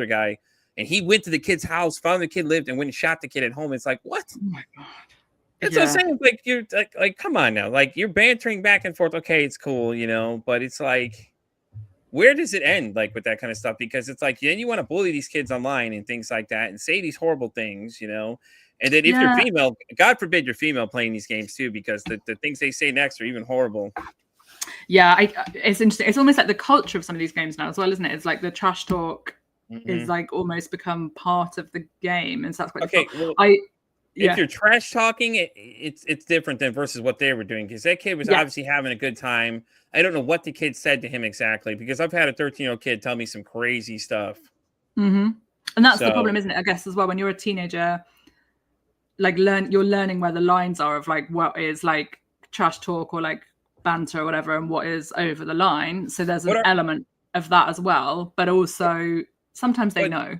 guy. And he went to the kid's house, found the kid lived, and went and shot the kid at home. It's like, what? Oh my God. That's what I'm saying. Like, you're like, come on now. Like, you're bantering back and forth. Okay, it's cool, but it's like, where does it end? Like, with that kind of stuff? Because it's like, then you want to bully these kids online and things like that and say these horrible things, And then if you're female, God forbid you're female playing these games too, because the things they say next are even horrible. Yeah, it's interesting. It's almost like the culture of some of these games now as well, isn't it? It's like the trash talk is like almost become part of the game, and so that's quite difficult. Well, if you're trash talking, it's different than versus what they were doing, because that kid was obviously having a good time. I don't know what the kid said to him exactly, because I've had a 13-year-old kid tell me some crazy stuff. And that's the problem, isn't it? I guess as well, when you're a teenager, like you're learning where the lines are of like what is like trash talk or like banter or whatever, and what is over the line. So there's an element of that as well, but also sometimes they know.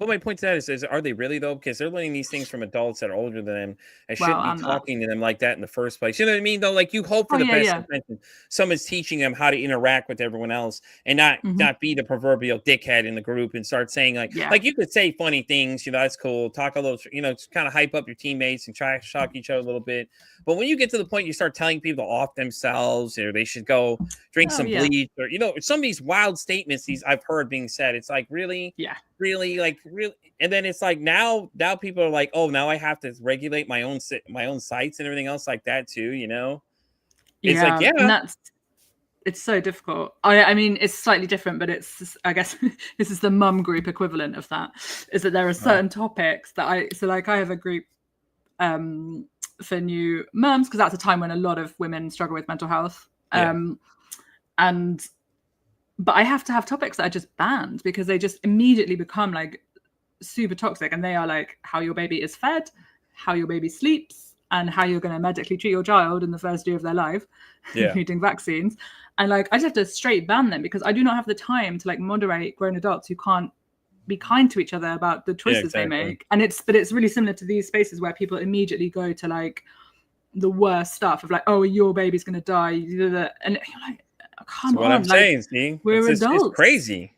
Well, my point to that is are they really though? Because they're learning these things from adults that are older than them and shouldn't be talking to them like that in the first place. You know what I mean? Though, like, you hope for the best intention. Someone's teaching them how to interact with everyone else and not be the proverbial dickhead in the group and start saying like you could say funny things. That's cool. Talk a little, just kind of hype up your teammates and try to shock each other a little bit. But when you get to the point you start telling people to off themselves, or they should go drink some bleach, or some of these wild statements I've heard being said, it's like, really, like, really. And then it's like now people are like, oh, now I have to regulate my own sites and everything else like that too. It's like, and it's so difficult. I mean, it's slightly different, but it's, I guess this is the mum group equivalent of that, is that there are certain topics that I have a group for new mums, because that's a time when a lot of women struggle with mental health. But I have to have topics that are just banned, because they just immediately become like super toxic, and they are like how your baby is fed, how your baby sleeps, and how you're going to medically treat your child in the first year of their life, including vaccines. And like, I just have to straight ban them, because I do not have the time to like moderate grown adults who can't be kind to each other about the choices they make. And it's really similar to these spaces where people immediately go to like the worst stuff of like, oh, your baby's going to die, and you're like, come on. What I'm saying, see, we're adults. It's crazy.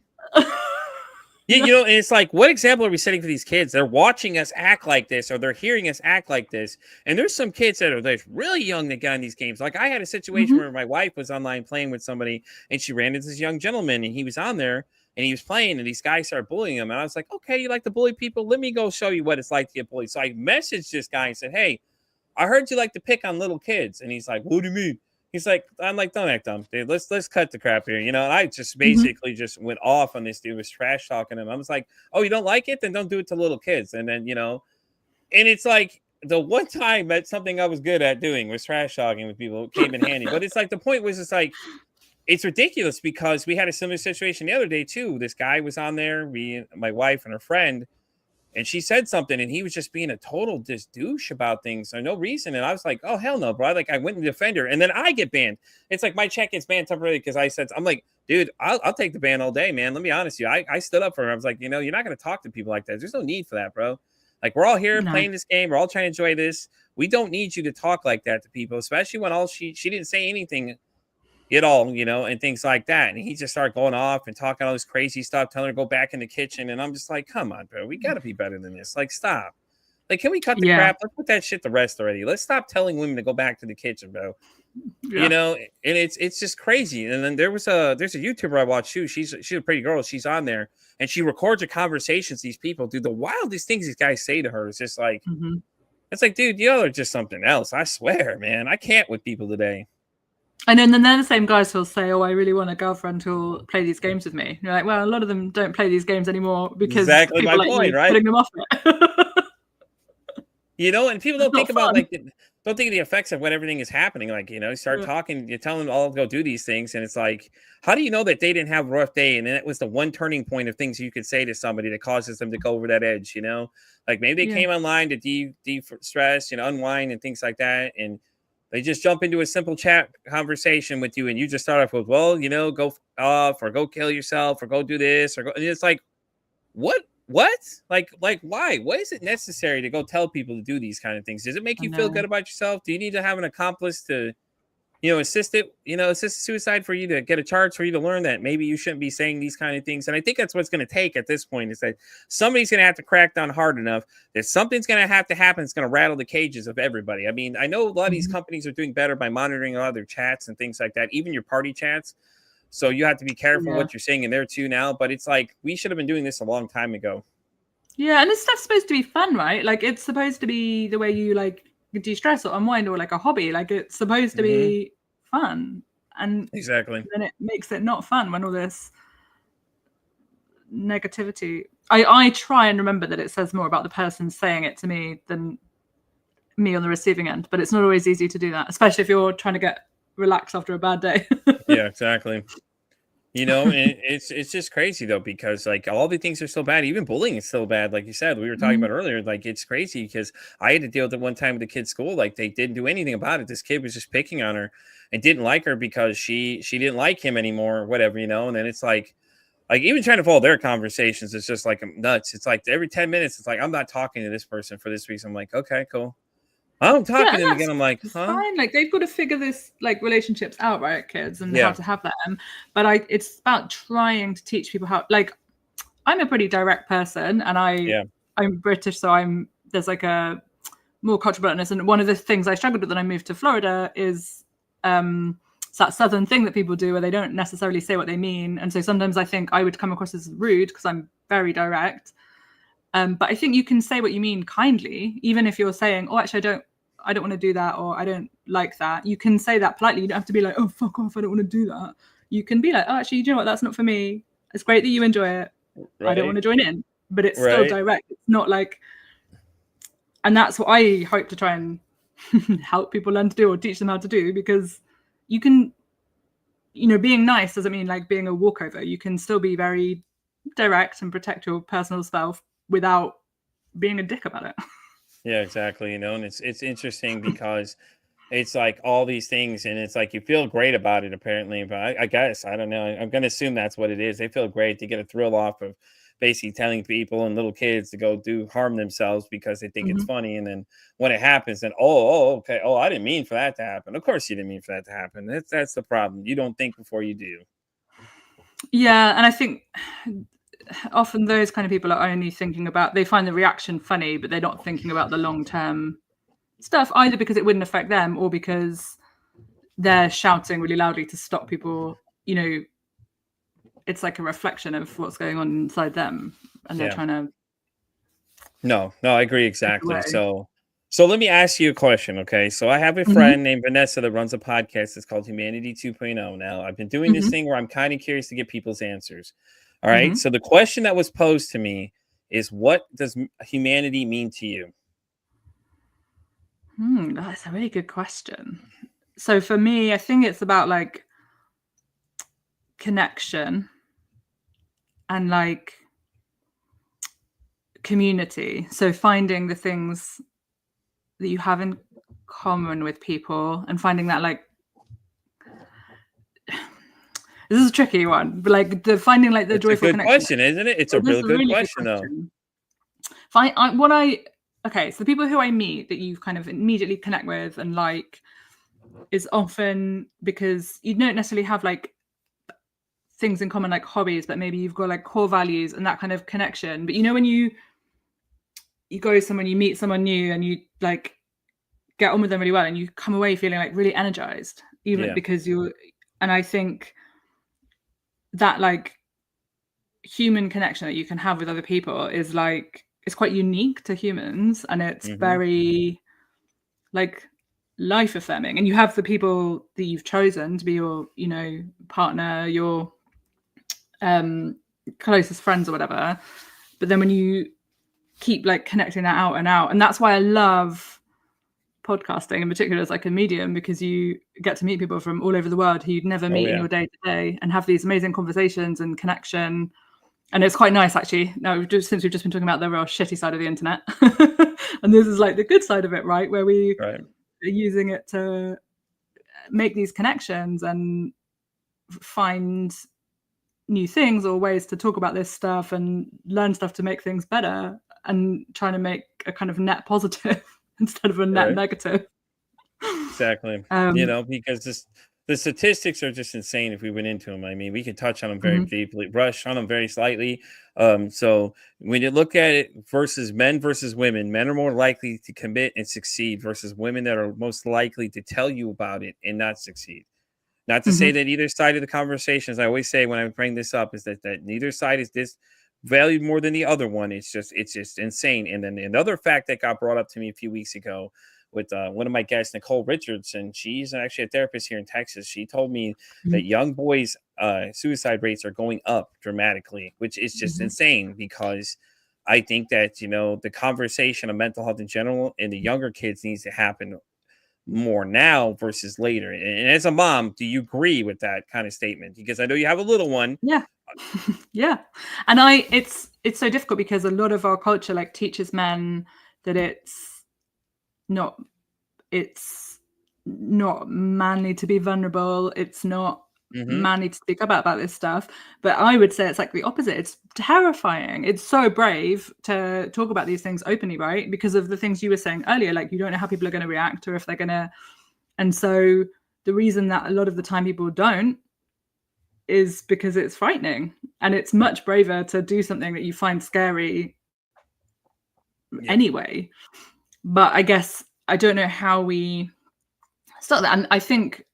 And it's like, what example are we setting for these kids? They're watching us act like this, or they're hearing us act like this. And there's some kids that are really young that got in these games. Like, I had a situation where my wife was online playing with somebody, and she ran into this young gentleman, and he was on there, and he was playing, and these guys started bullying him. And I was like, okay, you like to bully people? Let me go show you what it's like to get bullied. So I messaged this guy and said, hey, I heard you like to pick on little kids. And he's like, what do you mean? He's like, I'm like, don't act dumb, dude. Let's cut the crap here. And I just basically just went off on this dude, was trash talking him. I was like, oh, you don't like it? Then don't do it to little kids. And then, and it's like, the one time that something I was good at doing was trash talking with people. It came in handy. But it's like, the point was, it's like, it's ridiculous, because we had a similar situation the other day too. This guy was on there, my wife and her friend, and she said something, and he was just being a total douche about things for no reason. And I was like, oh, hell no, bro. Like, I went and defend her, and then I get banned. It's like my chat gets banned temporarily because I'm like, dude, I'll take the ban all day, man. Let me be honest with you. I stood up for her. I was like, you're not going to talk to people like that. There's no need for that, bro. Like, we're all here playing this game. We're all trying to enjoy this. We don't need you to talk like that to people, especially when she didn't say anything at all, and things like that. And he just started going off and talking all this crazy stuff, telling her to go back in the kitchen. And I'm just like, come on, bro, we got to be better than this. Like, stop. Like, can we cut the crap? Let's put that shit to rest already. Let's stop telling women to go back to the kitchen, bro. And it's just crazy. And then there's a YouTuber I watch too. She's a pretty girl. She's on there, and she records the conversations these people do. The wildest things these guys say to her is just like, it's like, dude, y'all are just something else. I swear, man. I can't with people today. And then they're the same guys who'll say, "Oh, I really want a girlfriend who'll play these games with me." And you're like, well, a lot of them don't play these games anymore because Exactly people my like point, you right? putting them off it. And people It's don't not think about fun. don't think of the effects of when everything is happening. Like, you start Yeah. talking, you tell them all to go do these things, and it's like, how do you know that they didn't have a rough day? And then it was the one turning point of things you could say to somebody that causes them to go over that edge, Like maybe they Yeah. came online to de-stress, unwind and things like that. And they just jump into a simple chat conversation with you, and you just start off with, well, go off or go kill yourself or go do this or go. And it's like, what? Like why? Why is it necessary to go tell people to do these kind of things? Does it make I you feel know. good about yourself? Do you need to have an accomplice to, assist suicide for you to get a charge for you to learn that maybe you shouldn't be saying these kind of things? And I think that's what's going to take at this point is that somebody's going to have to crack down hard enough that something's going to have to happen. It's going to rattle the cages of everybody. I mean, I know a lot of these companies are doing better by monitoring a lot of their chats and things like that, even your party chats. So you have to be careful Yeah. what you're saying in there too now. But it's like we should have been doing this a long time ago. Yeah, and this stuff's supposed to be fun, right? Like it's supposed to be the way you like de-stress or unwind or like a hobby. Like it's supposed to be fun. And Exactly. then it makes it not fun when all this negativity. I try and remember that it says more about the person saying it to me than me on the receiving end, but it's not always easy to do that, especially if you're trying to get relaxed after a bad day. Yeah, exactly. It's just crazy though, because like all the things are so bad. Even bullying is so bad. Like you said, we were talking about earlier, like it's crazy because I had to deal with it one time with the kid's school. Like they didn't do anything about it. This kid was just picking on her and didn't like her because she didn't like him anymore or whatever, And then it's like even trying to follow their conversations is just like nuts. It's like every 10 minutes, it's like, I'm not talking to this person for this reason. I'm like, okay, cool. I'm talking to them again. I'm like, huh? Fine. Like they've got to figure this like relationships out, right, kids, and how to have them. But it's about trying to teach people how. Like, I'm a pretty direct person, and I'm British, so there's like a more cultural bluntness. And one of the things I struggled with when I moved to Florida is it's that southern thing that people do where they don't necessarily say what they mean, and so sometimes I think I would come across as rude because I'm very direct. But I think you can say what you mean kindly, even if you're saying, "Oh, actually, I don't want to do that," or "I don't like that." You can say that politely. You don't have to be like, "Oh, fuck off, I don't want to do that." You can be like, "Oh, actually, you know what? That's not for me. It's great that you enjoy it. I don't want to join in." But it's still direct. It's not like, and that's what I hope to try and help people learn to do or teach them how to do, because you can, being nice doesn't mean like being a walkover. You can still be very direct and protect your personal self without being a dick about it. Yeah, exactly. And it's interesting because it's like all these things, and it's like you feel great about it apparently. But I guess I don't know. I'm going to assume that's what it is. They feel great. They get a thrill off of basically telling people and little kids to go do harm themselves because they think it's funny. And then when it happens, then okay. Oh, I didn't mean for that to happen. Of course you didn't mean for that to happen. That's the problem. You don't think before you do. Yeah, and I think often those kind of people are only thinking about, they find the reaction funny, but they're not thinking about the long-term stuff, either because it wouldn't affect them or because they're shouting really loudly to stop people. It's like a reflection of what's going on inside them, and they're trying to. No, I agree exactly. So let me ask you a question, okay? So I have a friend named Vanessa that runs a podcast. It's called Humanity 2.0. Now, I've been doing this thing where I'm kind of curious to get people's answers. All right. So the question that was posed to me is, what does humanity mean to you? That's a really good question. So for me, I think it's about like connection and like community. So finding the things that you have in common with people and finding that, like, this is a tricky one, but like finding like the joyful connection. It's a good question, isn't it? It's a real good question though. So the people who I meet that you kind of immediately connect with and like is often because you don't necessarily have like things in common like hobbies, but maybe you've got like core values and that kind of connection. But when you go somewhere, you meet someone new and you like get on with them really well and you come away feeling like really energized, because and I think that like human connection that you can have with other people is like, it's quite unique to humans, and it's very like life affirming, and you have the people that you've chosen to be your, you know, partner, your closest friends or whatever. But then when you keep like connecting that out and out, and that's why I love podcasting in particular as like a medium, because you get to meet people from all over the world who you'd never meet in your day to day and have these amazing conversations and connection. And it's quite nice actually. Now, since we've just been talking about the real shitty side of the internet, and this is like the good side of it, right? Where we are using it to make these connections and find new things or ways to talk about this stuff and learn stuff to make things better, and trying to make a kind of net positive instead of a net negative. Exactly. You know, because the statistics are just insane if we went into them. I mean, we can touch on them very deeply, brush on them very slightly. So when you look at it versus women, men are more likely to commit and succeed versus women that are most likely to tell you about it and not succeed. Not to say that either side of the conversation, as I always say when I bring this up, is that neither side is this valued more than the other one. It's just insane. And then another fact that got brought up to me a few weeks ago with one of my guests, Nicole Richardson. She's actually a therapist here in Texas. She told me that young boys' suicide rates are going up dramatically, which is just insane, because I think that, you know, the conversation of mental health in general and the younger kids needs to happen more now versus later. And as a mom, do you agree with that kind of statement? Because I know you have a little one. Yeah. Yeah. And it's so difficult because a lot of our culture like teaches men that it's not manly to be vulnerable. It's not manly to speak about this stuff. But I would say it's like the opposite. It's terrifying. It's so brave to talk about these things openly, right? Because of the things you were saying earlier, like you don't know how people are going to react or if they're going to. And so the reason that a lot of the time people don't is because it's frightening, and it's much braver to do something that you find scary anyway. But I guess I don't know how we start that. And I think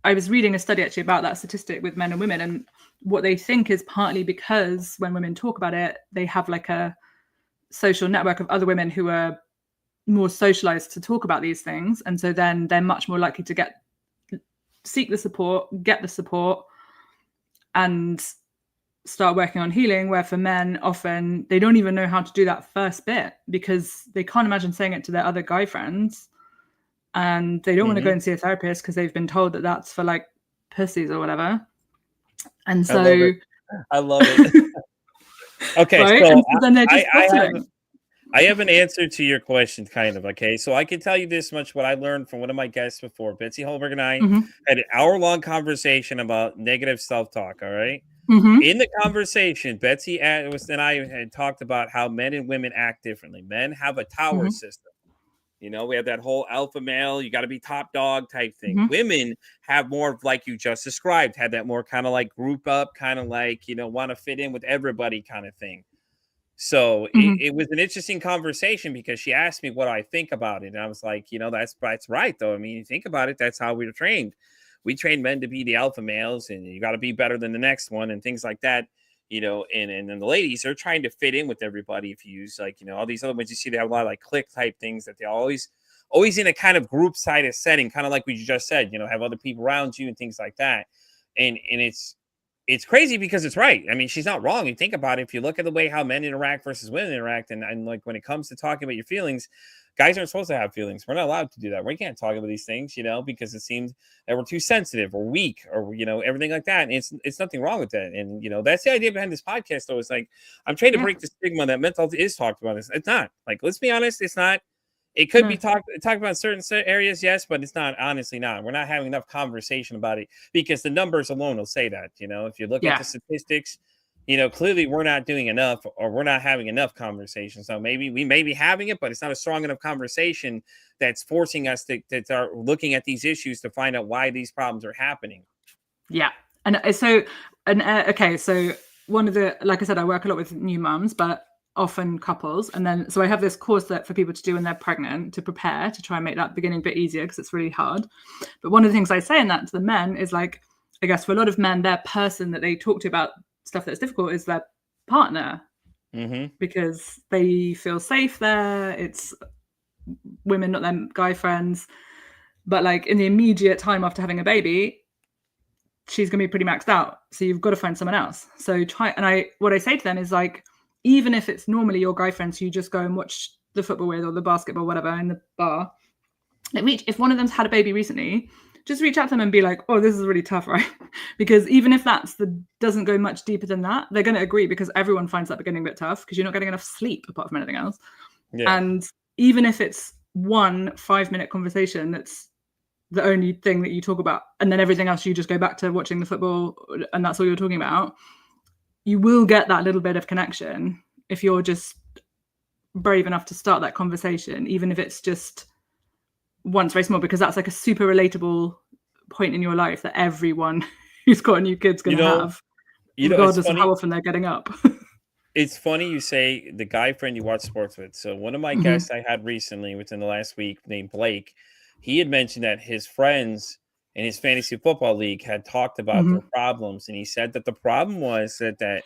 I was reading a study actually about that statistic with men and women, and what they think is partly because when women talk about it, they have like a social network of other women who are more socialized to talk about these things. And so then they're much more likely to seek the support, get the support, and start working on healing, where for men, often they don't even know how to do that first bit because they can't imagine saying it to their other guy friends, and they don't want to go and see a therapist because they've been told that that's for like pussies or whatever. And so I love it. Okay, right? so then they're just I have an answer to your question, kind of. Okay, so I can tell you this much: what I learned from one of my guests before, Betsy Holberg, and I had an hour-long conversation about negative self-talk. All right. In the conversation, Betsy and I had talked about how men and women act differently. Men have a tower system. You know, we have that whole alpha male, you got to be top dog type thing. Women have more of, like you just described, had that more kind of like group up, kind of like, you know, want to fit in with everybody kind of thing. So it was an interesting conversation because she asked me what I think about it. And I was like, you know, that's right, though. I mean, you think about it, that's how we were trained. We train men to be the alpha males, and you got to be better than the next one and things like that, you know. And then the ladies are trying to fit in with everybody. If you use like, you know, all these other ones, you see they have a lot of like clique type things that they always in a kind of group sided setting, kind of like we just said, you know, have other people around you and things like that. And it's crazy because it's right. I mean, she's not wrong. You think about it. If you look at the way how men interact versus women interact, and like when it comes to talking about your feelings, guys aren't supposed to have feelings. We're not allowed to do that. We can't talk about these things, you know, because it seems that we're too sensitive or weak or, you know, everything like that. And it's nothing wrong with that. And, you know, that's the idea behind this podcast, though. It's like, I'm trying to break the stigma that mental health is talked about. It's not. Like, let's be honest, it's not. It could be talked about certain areas, yes, but it's not. Honestly, not. We're not having enough conversation about it because the numbers alone will say that. You know, if you look at the statistics, you know, clearly we're not doing enough, or we're not having enough conversation. So maybe we may be having it, but it's not a strong enough conversation that's forcing us to start looking at these issues to find out why these problems are happening. Yeah, and so okay, so one of the, like I said, I work a lot with new mums, but often couples, and then so I have this course that for people to do when they're pregnant to prepare to try and make that beginning bit easier because it's really hard. But one of the things I say in that to the men is like, I guess for a lot of men, their person that they talk to about stuff that's difficult is their partner, because they feel safe there. It's women, not their guy friends. But like in the immediate time after having a baby, she's going to be pretty maxed out. So you've got to find someone else. So what I say to them is like, even if it's normally your guy friends who you just go and watch the football with or the basketball, whatever, in the bar, if one of them's had a baby recently, just reach out to them and be like, oh, this is really tough, right? Because even if doesn't go much deeper than that, they're going to agree, because everyone finds that beginning a bit tough because you're not getting enough sleep apart from anything else. Yeah. And even if it's 1 5-minute conversation, that's the only thing that you talk about, and then everything else you just go back to watching the football and that's all you're talking about, you will get that little bit of connection if you're just brave enough to start that conversation, even if it's just once very small, because that's like a super relatable point in your life that everyone who's got a new kid's going to have, regardless of how often they're getting up. It's funny you say the guy friend you watch sports with. So one of my guests I had recently within the last week, named Blake, he had mentioned that his friends in his fantasy football league had talked about their problems. And he said that the problem was that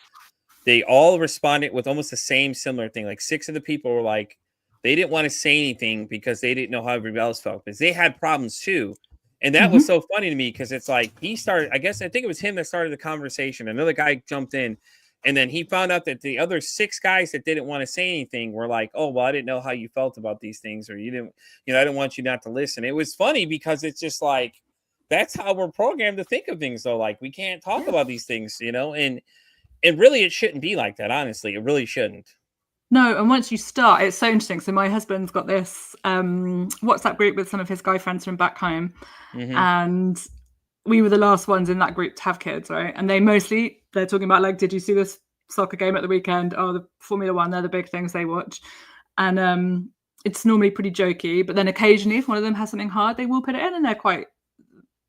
they all responded with almost the same similar thing. Like 6 of the people were like, they didn't want to say anything because they didn't know how everybody else felt, because they had problems too. And that was so funny to me, because it's like I think it was him that started the conversation. Another guy jumped in, and then he found out that the other 6 guys that didn't want to say anything were like, oh, well, I didn't know how you felt about these things, or I didn't want you not to listen. It was funny because it's just like, that's how we're programmed to think of things, though. Like, we can't talk about these things, and really it shouldn't be like that. Honestly, it really shouldn't. No, and once you start, it's so interesting. So my husband's got this WhatsApp group with some of his guy friends from back home, and we were the last ones in that group to have kids, right? And they're talking about like, did you see this soccer game at the weekend? Oh, the Formula One, they're the big things they watch. And it's normally pretty jokey, but then occasionally if one of them has something hard, they will put it in, and they're quite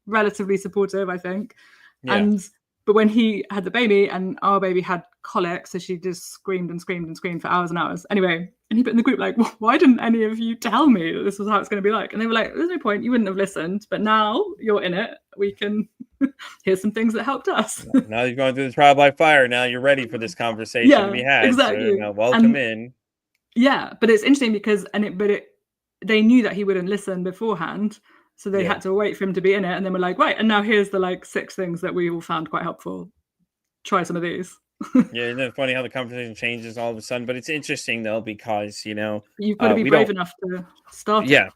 relatively supportive, I think. Yeah. But when he had the baby, and our baby had colic, so she just screamed and screamed and screamed for hours and hours. Anyway, and he put in the group like, well, why didn't any of you tell me that this was how it's going to be like? And they were like, there's no point. You wouldn't have listened. But now you're in it. We can here's some things that helped us. Now you're going through the trial by fire. Now you're ready for this conversation to be had. Exactly. So, welcome in. Yeah, but it's interesting because they knew that he wouldn't listen beforehand. So they had to wait for him to be in it, and then we're like, right, and now here's the like 6 things that we all found quite helpful. Try some of these. Yeah, isn't it funny how the conversation changes all of a sudden? But it's interesting though, because you've got to be brave enough to start. Yeah,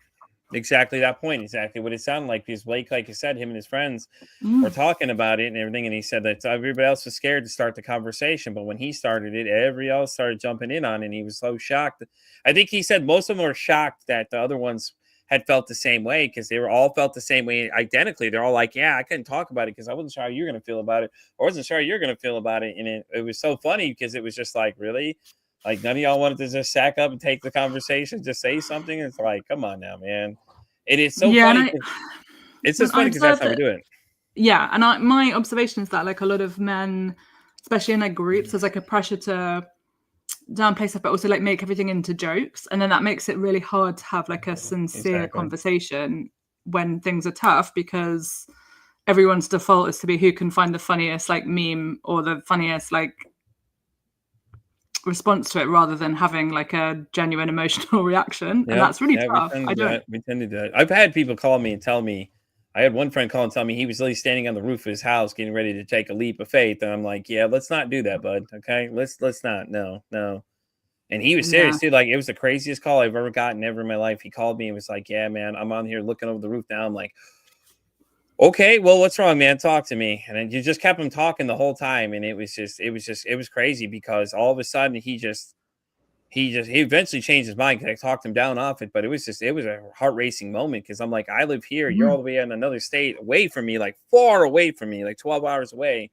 exactly that point. Exactly what it sounded like. Because Blake, like you said, him and his friends were talking about it and everything, and he said that everybody else was scared to start the conversation, but when he started it, everybody else started jumping in on it, and he was so shocked. I think he said most of them were shocked that the other ones had felt the same way, because they were all felt the same way identically. They're all like, yeah, I couldn't talk about it because I wasn't sure how you're going to feel about it, or wasn't sure how you're going to feel about it. And it was so funny because it was just like, really? Like, none of y'all wanted to just sack up and take the conversation, just say something? It's like, come on now, man. It is so funny. It's just funny because that's how we do it. Yeah. And my observation is that like a lot of men, especially in like groups, there's like a pressure to downplay stuff, but also like make everything into jokes, and then that makes it really hard to have like a sincere conversation when things are tough, because everyone's default is to be who can find the funniest like meme or the funniest like response to it, rather than having like a genuine emotional reaction. And that's really tough. We tend to do that. I've had people call me and tell me, I had one friend call and tell me he was literally standing on the roof of his house getting ready to take a leap of faith. And I'm like, yeah, let's not do that, bud. Okay. Let's not. No. And he was serious too. Like, it was the craziest call I've ever gotten ever in my life. He called me and was like, yeah, man, I'm on here looking over the roof now. I'm like, okay, well, what's wrong, man? Talk to me. And then you just kept him talking the whole time. And it was crazy, because all of a sudden he eventually changed his mind, because I talked him down off it. But it was a heart racing moment, because I'm like, I live here. You're all the way in another state away from me, like far away from me, like 12 hours away.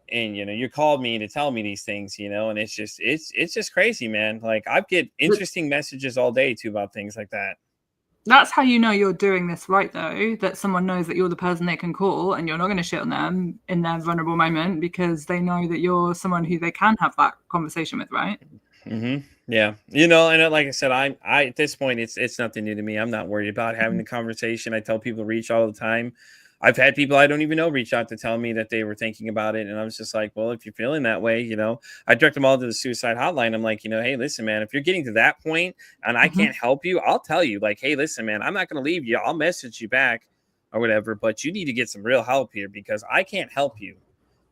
And, you called me to tell me these things, and it's just crazy, man. Like, I get interesting messages all day too about things like that. That's how you know you're doing this right, though, that someone knows that you're the person they can call, and you're not going to shit on them in their vulnerable moment, because they know that you're someone who they can have that conversation with, right? Yeah. And like I said, I at this point, it's nothing new to me. I'm not worried about having the conversation. I tell people to reach all the time. I've had people I don't even know reach out to tell me that they were thinking about it. And I was just like, well, if you're feeling that way, I direct them all to the suicide hotline. I'm like, hey, listen, man, if you're getting to that point and I can't help you, I'll tell you, like, hey, listen, man, I'm not going to leave you. I'll message you back or whatever, but you need to get some real help here because I can't help you.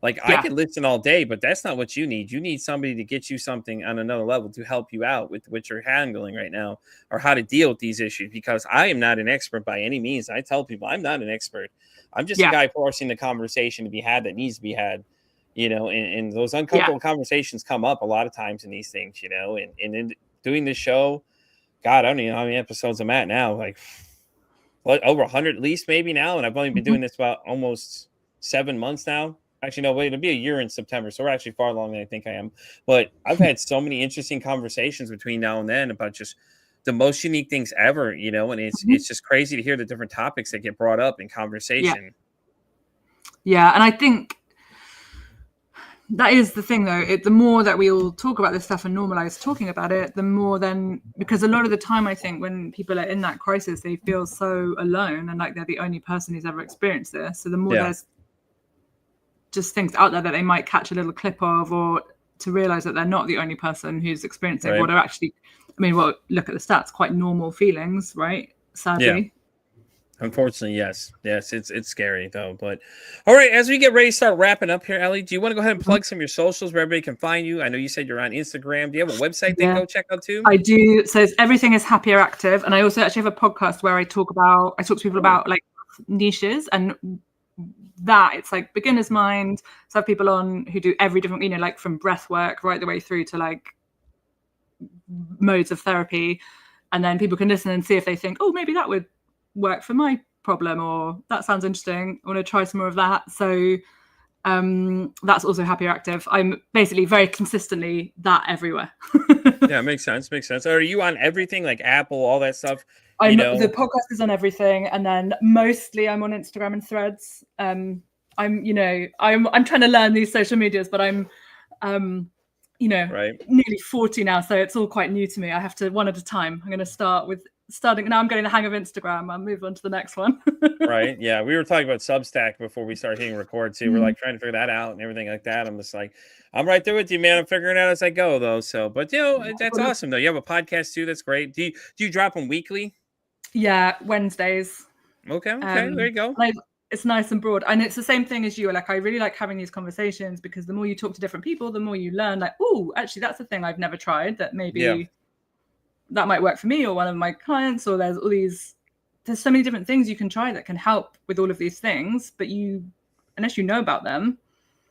Like, I could listen all day, but that's not what you need. You need somebody to get you something on another level to help you out with what you're handling right now or how to deal with these issues, because I am not an expert by any means. I tell people I'm not an expert. I'm just a guy forcing the conversation to be had that needs to be had, and those uncomfortable conversations come up a lot of times in these things, and in doing this show, God, I don't even know how many episodes I'm at now, like over 100 at least maybe now. And I've only been doing this about almost 7 months now. Actually, no, wait, it'll be a year in September. So we're actually far along than I think I am. But I've had so many interesting conversations between now and then about just the most unique things ever, and it's just crazy to hear the different topics that get brought up in conversation. Yeah. And I think that is the thing, though. The more that we all talk about this stuff and normalize talking about it, the more then, because a lot of the time, I think when people are in that crisis, they feel so alone and like they're the only person who's ever experienced this. So the more there's just things out there that they might catch a little clip of, or to realize that they're not the only person who's experiencing what are actually, look at the stats, quite normal feelings, right? Sadly. Unfortunately, yes, it's scary though. But all right, as we get ready to start wrapping up here, Ellie, do you want to go ahead and plug some of your socials where everybody can find you? I know you said you're on Instagram. Do you have a website they can go check out too? I do. So everything is Happier Active, and I also actually have a podcast where I talk to people about like niches, and that it's like beginner's mind. So I have people on who do every different, like from breath work right the way through to like modes of therapy, and then people can listen and see if they think, oh, maybe that would work for my problem, or that sounds interesting, I want to try some more of that. So that's also Happier Active. I'm basically very consistently that everywhere. Yeah, makes sense. Are you on everything like Apple, all that stuff? The podcast is on everything, and then mostly I'm on Instagram and Threads. I'm trying to learn these social medias, but I'm nearly 40 now, so it's all quite new to me. I have to one at a time. I'm going to start with now. I'm getting the hang of Instagram. I'll move on to the next one. Right. Yeah, we were talking about Substack before we started hitting record too. We're like trying to figure that out and everything like that. I'm just like, I'm right there with you, man. I'm figuring it out as I go though. So, but that's awesome though. You have a podcast too. That's great. Do you drop them weekly? Yeah, Wednesdays. Okay. There you go. It's nice and broad, and it's the same thing as you. Like, I really like having these conversations because the more you talk to different people, the more you learn. Like, oh, actually, that's a thing I've never tried. That maybe that might work for me or one of my clients. Or there's so many different things you can try that can help with all of these things. But unless you know about them,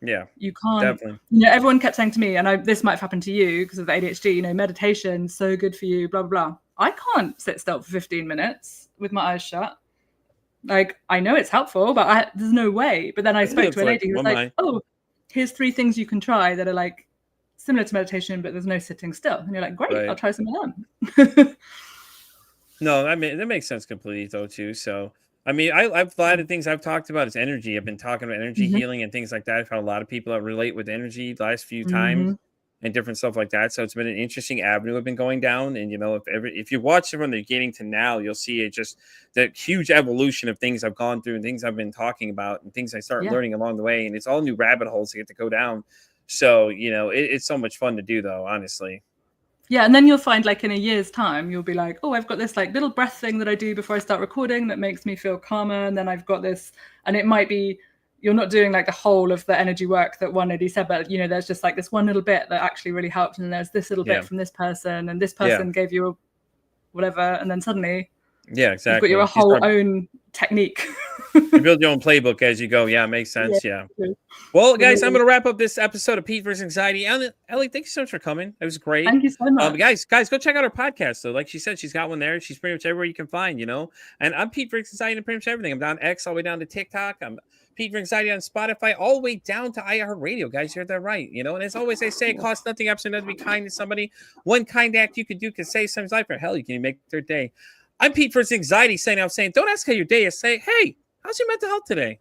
you can't. Definitely. Everyone kept saying to me, and this might have happened to you because of the ADHD. Meditation so good for you. Blah blah blah. I can't sit still for 15 minutes with my eyes shut. Like, I know it's helpful, but there's no way. But then I spoke to a lady who was like, oh, here's 3 things you can try that are like similar to meditation, but there's no sitting still. And you're like, great, I'll try some of them. No, that makes sense completely though too. So, I've a lot of things I've talked about is energy. I've been talking about energy healing and things like that. I've had a lot of people that relate with energy the last few times and different stuff like that. So it's been an interesting avenue I've been going down. And, if you watch it from the beginning to now, you'll see it just the huge evolution of things I've gone through and things I've been talking about and things I start learning along the way. And it's all new rabbit holes to get to go down. So, it's so much fun to do though, honestly. Yeah. And then you'll find like in a year's time, you'll be like, oh, I've got this like little breath thing that I do before I start recording that makes me feel calmer. And then I've got this, and it might be, you're not doing like the whole of the energy work that one lady said, but there's just like this one little bit that actually really helped. And there's this little bit from this person, and this person gave you whatever. And then suddenly exactly. you've got your whole own technique. You build your own playbook as you go. Yeah, makes sense. Yeah. Well, guys, I'm going to wrap up this episode of Pete vs. Anxiety. Ellie, thank you so much for coming. It was great. Thank you so much. Guys, go check out her podcast. So, like she said, she's got one there. She's pretty much everywhere you can find, And I'm Pete vs. Anxiety and pretty much everything. I'm down X all the way down to TikTok. I'm Pete vs. Anxiety on Spotify, all the way down to iHeartRadio. Guys, you heard that right. And as always, I say it costs nothing, absolutely nothing to be kind to somebody. One kind act you could do could save someone's life, or hell, you can make their day. I'm Pete vs. Anxiety saying, don't ask how your day is. Say, hey, how's your mental health today?